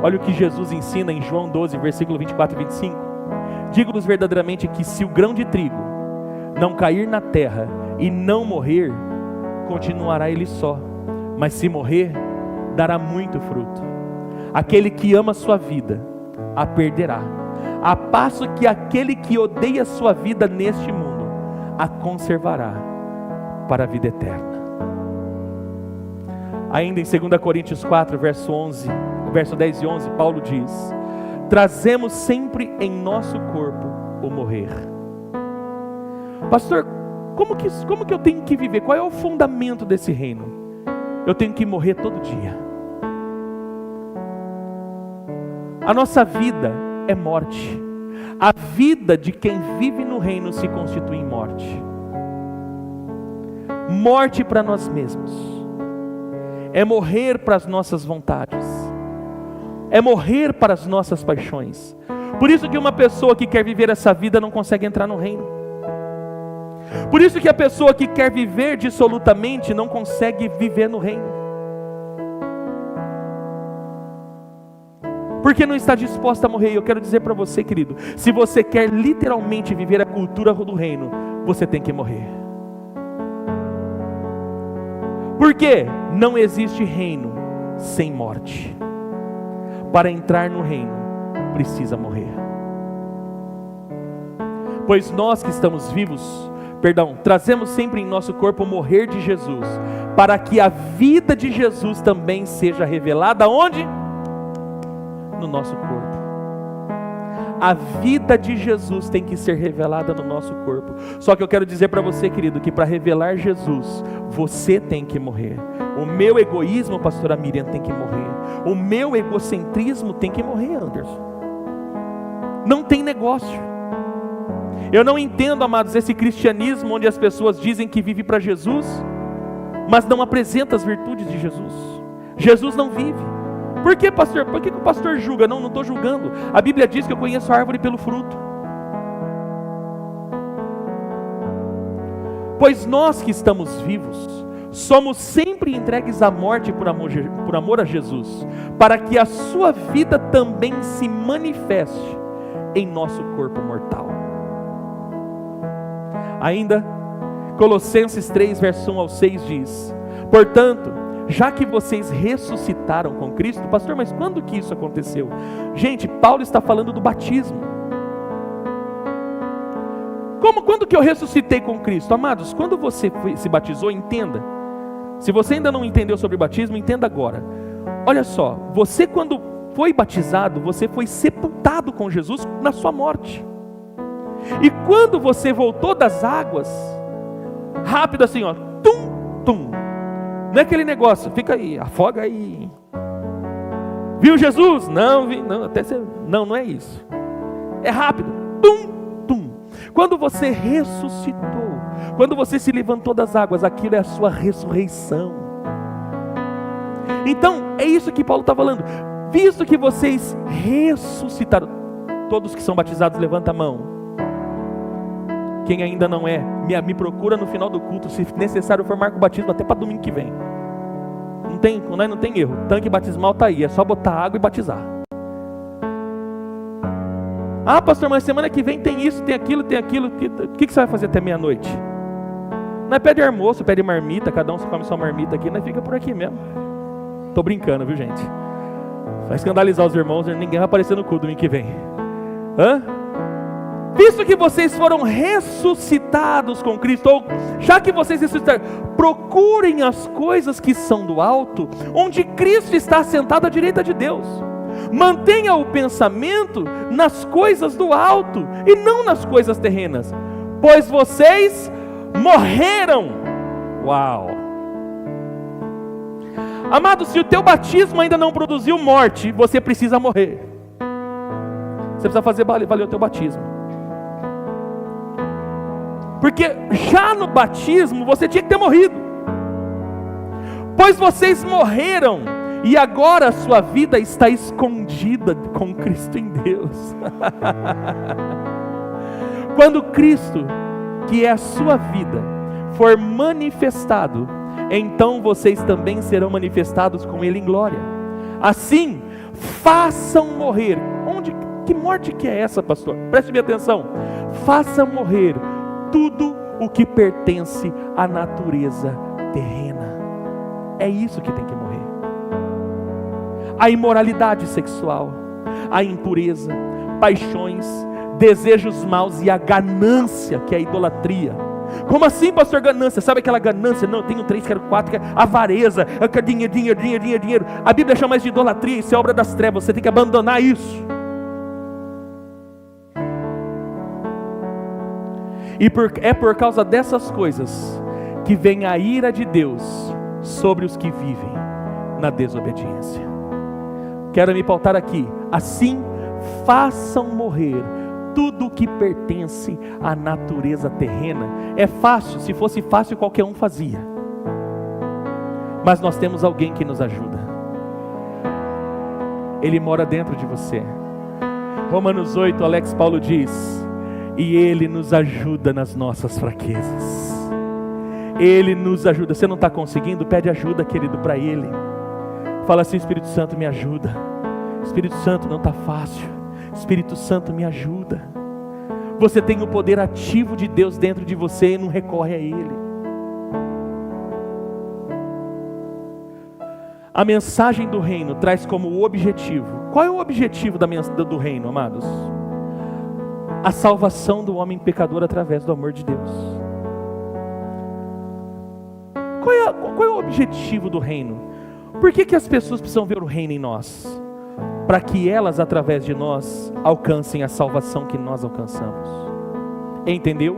Olha o que Jesus ensina em João 12, versículo 24 e 25. Digo-vos verdadeiramente que se o grão de trigo não cair na terra e não morrer, continuará ele só. Mas se morrer, dará muito fruto. Aquele que ama a sua vida, a perderá. A passo que aquele que odeia a sua vida neste mundo, a conservará para a vida eterna. Ainda em 2 Coríntios 4, verso 10 e 11, Paulo diz: trazemos sempre em nosso corpo o morrer. Pastor, como que eu tenho que viver? Qual é o fundamento desse reino? Eu tenho que morrer todo dia. A nossa vida é morte. A vida de quem vive no reino se constitui em morte. Morte para nós mesmos. É morrer para as nossas vontades. É morrer para as nossas paixões. Por isso que uma pessoa que quer viver essa vida não consegue entrar no reino. Por isso que a pessoa que quer viver dissolutamente não consegue viver no reino. Porque não está disposta a morrer. Eu quero dizer para você, querido, se você quer literalmente viver a cultura do reino, você tem que morrer. Porque não existe reino sem morte. Para entrar no reino, precisa morrer. Pois nós que estamos vivos, trazemos sempre em nosso corpo o morrer de Jesus, para que a vida de Jesus também seja revelada onde? No nosso corpo. A vida de Jesus tem que ser revelada no nosso corpo. Só que eu quero dizer para você, querido, que para revelar Jesus, você tem que morrer. O meu egoísmo, pastora Miriam, tem que morrer. O meu egocentrismo tem que morrer, Anderson. Não tem negócio. Eu não entendo, amados, esse cristianismo onde as pessoas dizem que vive para Jesus, mas não apresenta as virtudes de Jesus. Jesus não vive. Por que, pastor? Por que o pastor julga? Não estou julgando. A Bíblia diz que eu conheço a árvore pelo fruto. Pois nós que estamos vivos, somos sempre entregues à morte por amor a Jesus, para que a sua vida também se manifeste em nosso corpo mortal. Ainda, Colossenses 3, verso 1 ao 6 diz: portanto, já que vocês ressuscitaram com Cristo, pastor, mas quando que isso aconteceu? Gente, Paulo está falando do batismo. Quando que eu ressuscitei com Cristo? Amados, quando você se batizou, entenda. Se você ainda não entendeu sobre batismo, entenda agora. Olha só, você quando foi batizado, você foi sepultado com Jesus na sua morte. E quando você voltou das águas, rápido assim, ó, tum, tum. Não é aquele negócio, fica aí, afoga aí. Viu Jesus? Não, vi, não, até você, não é isso. É rápido, tum, tum. Quando você ressuscitou, quando você se levantou das águas, aquilo é a sua ressurreição. Então, é isso que Paulo está falando. Visto que vocês ressuscitaram, todos que são batizados, levanta a mão. Quem ainda não é, me procura no final do culto, se necessário for marca o batismo até para domingo que vem. Não tem erro, tanque batismal está aí, é só botar água e batizar. Ah pastor, mas semana que vem tem isso, tem aquilo, o que você vai fazer até meia-noite? Não é pede almoço, pede marmita, cada um come sua marmita aqui, nós fica por aqui mesmo. Estou brincando, viu gente? Vai escandalizar os irmãos, ninguém vai aparecer no culto domingo que vem. Visto que vocês foram ressuscitados com Cristo, ou já que vocês ressuscitaram, procurem as coisas que são do alto, onde Cristo está assentado à direita de Deus. Mantenha o pensamento nas coisas do alto e não nas coisas terrenas, pois vocês morreram. Uau! Amado, se o teu batismo ainda não produziu morte, você precisa morrer. Você precisa fazer valer o teu batismo. Porque já no batismo você tinha que ter morrido. Pois vocês morreram e agora a sua vida está escondida com Cristo em Deus. Quando Cristo, que é a sua vida, for manifestado, então vocês também serão manifestados com Ele em glória. Assim, façam morrer. Que morte que é essa, pastor? Preste bem atenção. Façam morrer tudo o que pertence à natureza terrena. É isso que tem que morrer. A imoralidade sexual, a impureza, paixões, desejos maus e a ganância, que é a idolatria. Como assim, pastor, ganância? Sabe aquela ganância? Não, eu tenho 3, quero 4, quero avareza, eu quero dinheiro. A Bíblia chama isso de idolatria, isso é obra das trevas, você tem que abandonar isso. E é por causa dessas coisas que vem a ira de Deus sobre os que vivem na desobediência. Quero me pautar aqui. Assim, façam morrer tudo o que pertence à natureza terrena. É fácil, se fosse fácil qualquer um fazia. Mas nós temos alguém que nos ajuda. Ele mora dentro de você. Romanos 8, Alex Paulo diz: e Ele nos ajuda nas nossas fraquezas. Ele nos ajuda. Você não está conseguindo? Pede ajuda, querido, para Ele. Fala assim: Espírito Santo, me ajuda. Espírito Santo, não está fácil. Espírito Santo, me ajuda. Você tem o poder ativo de Deus dentro de você e não recorre a Ele. A mensagem do reino traz como objetivo. Qual é o objetivo do reino, amados? A salvação do homem pecador através do amor de Deus. Qual é o objetivo do reino? Por que as pessoas precisam ver o reino em nós? Para que elas, através de nós, alcancem a salvação que nós alcançamos. Entendeu?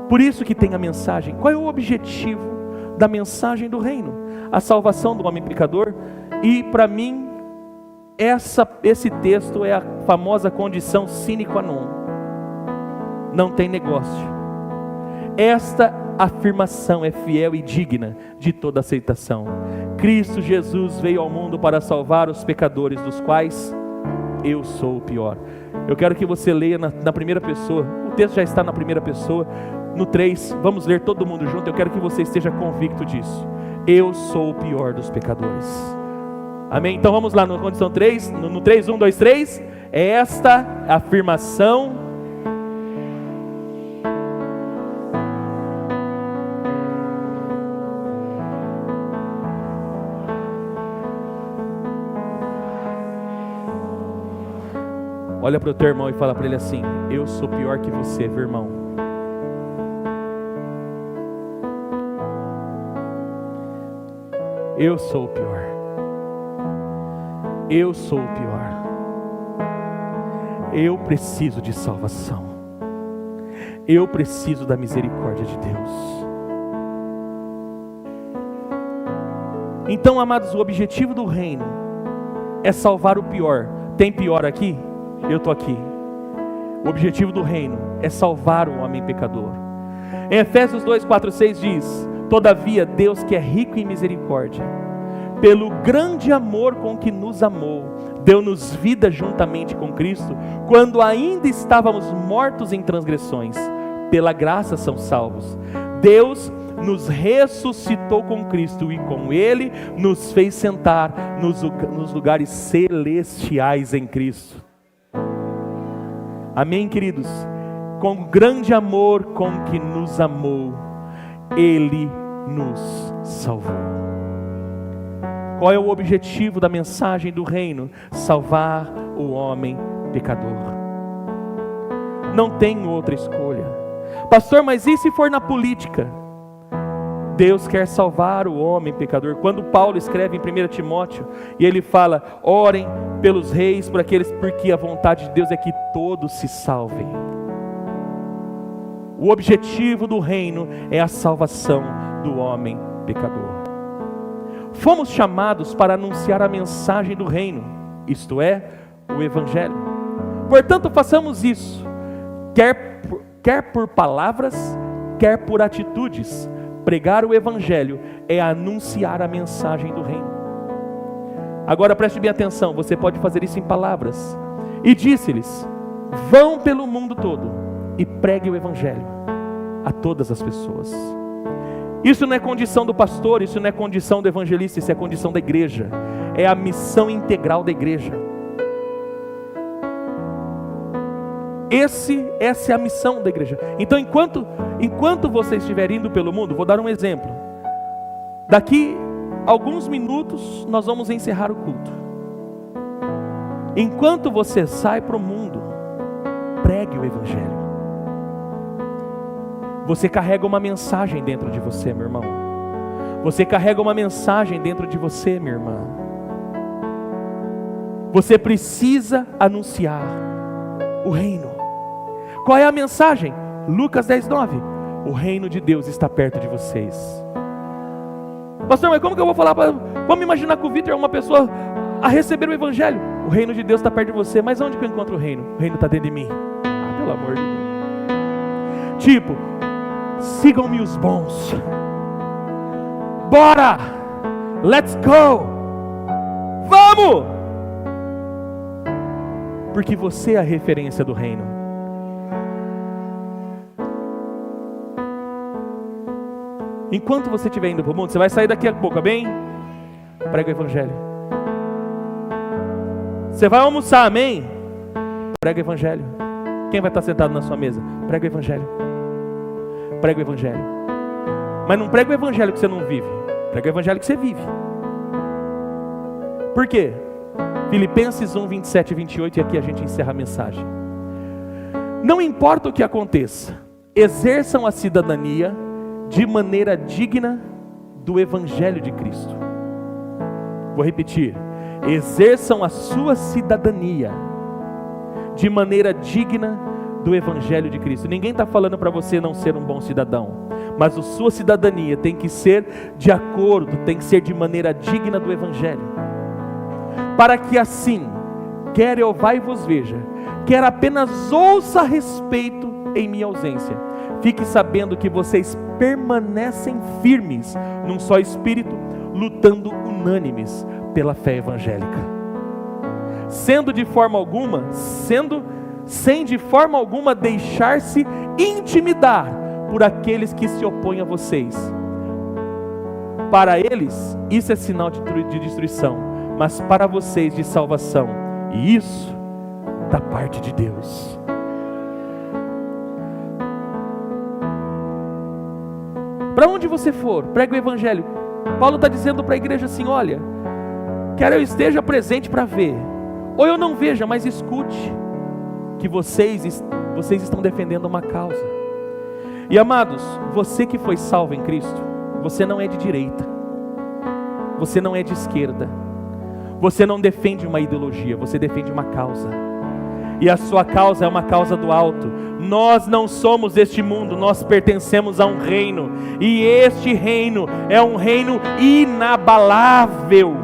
Por isso que tem a mensagem. Qual é o objetivo da mensagem do reino? A salvação do homem pecador. E para mim, esse texto é a famosa condição sine qua non. Não tem negócio. Esta afirmação é fiel e digna de toda aceitação. Cristo Jesus veio ao mundo para salvar os pecadores, dos quais eu sou o pior. Eu quero que você leia na primeira pessoa. O texto já está na primeira pessoa. No 3, vamos ler todo mundo junto. Eu quero que você esteja convicto disso. Eu sou o pior dos pecadores. Amém? Então vamos lá, na condição 3, no 3, 1, 2, 3, é esta afirmação. Olha para o teu irmão e fala para ele assim: eu sou pior que você, meu irmão. Eu sou o pior. Eu sou o pior. Eu preciso de salvação. Eu preciso da misericórdia de Deus. Então, amados, o objetivo do reino é salvar o pior. Tem pior aqui? Eu estou aqui. O objetivo do reino é salvar o homem pecador. Em Efésios 2, 4, 6 diz: todavia Deus, que é rico em misericórdia, pelo grande amor com que nos amou, deu-nos vida juntamente com Cristo, quando ainda estávamos mortos em transgressões. Pela graça são salvos. Deus nos ressuscitou com Cristo e com Ele nos fez sentar nos lugares celestiais em Cristo. Amém, queridos? Com grande amor com que nos amou, Ele nos salvou. Qual é o objetivo da mensagem do reino? Salvar o homem pecador. Não tem outra escolha. Pastor, mas e se for na política? Deus quer salvar o homem pecador. Quando Paulo escreve em 1 Timóteo, e ele fala: orem pelos reis, por aqueles, porque a vontade de Deus é que todos se salvem. O objetivo do reino é a salvação do homem pecador. Fomos chamados para anunciar a mensagem do reino, isto é, o Evangelho. Portanto, façamos isso, quer por palavras, quer por atitudes. Pregar o Evangelho é anunciar a mensagem do reino. Agora preste bem atenção, você pode fazer isso em palavras. E disse-lhes: vão pelo mundo todo e pregue o Evangelho a todas as pessoas. Isso não é condição do pastor, isso não é condição do evangelista, isso é condição da igreja. É a missão integral da igreja. Essa é a missão da igreja. Então, enquanto você estiver indo pelo mundo, vou dar um exemplo. Daqui a alguns minutos nós vamos encerrar o culto. Enquanto você sai para o mundo, pregue o Evangelho. Você carrega uma mensagem dentro de você, meu irmão. Você carrega uma mensagem dentro de você, minha irmã. Você precisa anunciar o reino. Qual é a mensagem? Lucas 10:9. O reino de Deus está perto de vocês. Pastor, mas como que eu vou falar vamos imaginar que o Vitor é uma pessoa a receber o Evangelho. O reino de Deus está perto de você. Mas onde que eu encontro o reino? O reino está dentro de mim. Ah, pelo amor de Deus. Tipo, sigam-me os bons. Bora! Let's go! Vamos! Porque você é a referência do reino. Enquanto você estiver indo para o mundo, você vai sair daqui a pouco, amém? Prega o Evangelho. Você vai almoçar, amém? Prega o Evangelho. Quem vai estar sentado na sua mesa? Prega o Evangelho. Prega o Evangelho. Mas não prega o Evangelho que você não vive. Prega o Evangelho que você vive. Por quê? Filipenses 1, 27 e 28, e aqui a gente encerra a mensagem. Não importa o que aconteça, exerçam a cidadania de maneira digna do Evangelho de Cristo. Vou repetir: exerçam a sua cidadania de maneira digna do Evangelho de Cristo. Ninguém está falando para você não ser um bom cidadão, mas a sua cidadania tem que ser de acordo, tem que ser de maneira digna do Evangelho, para que assim, quer eu vá e vos veja, quer apenas ouça a respeito em minha ausência, fique sabendo que vocês permanecem firmes num só espírito, lutando unânimes pela fé evangélica, sem de forma alguma deixar-se intimidar por aqueles que se opõem a vocês. Para eles isso é sinal de destruição, mas para vocês de salvação, e isso da parte de Deus. Para onde você for, pregue o Evangelho. Paulo está dizendo para a igreja assim: olha, quer eu esteja presente para ver, ou eu não veja, mas escute, que vocês estão defendendo uma causa. E amados, você que foi salvo em Cristo, você não é de direita, você não é de esquerda, você não defende uma ideologia, você defende uma causa. E a sua causa é uma causa do alto. Nós não somos deste mundo, nós pertencemos a um reino, e este reino é um reino inabalável,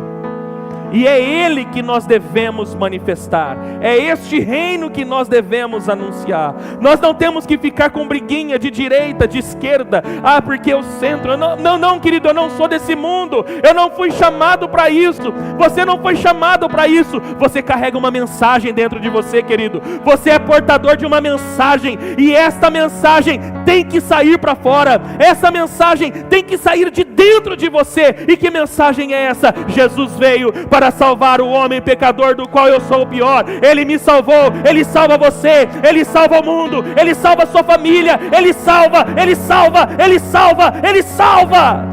e é Ele que nós devemos manifestar, é este reino que nós devemos anunciar. Nós não temos que ficar com briguinha de direita, de esquerda, porque o centro, não querido, eu não sou desse mundo, eu não fui chamado para isso, você não foi chamado para isso. Você carrega uma mensagem dentro de você, querido, você é portador de uma mensagem, e esta mensagem tem que sair para fora, essa mensagem tem que sair de dentro de você. E que mensagem é essa? Jesus veio para salvar o homem pecador, do qual eu sou o pior. Ele me salvou, Ele salva você, Ele salva o mundo, Ele salva a sua família, Ele salva, Ele salva, Ele salva, Ele salva.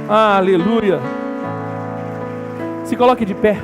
Aleluia. Se coloque de pé.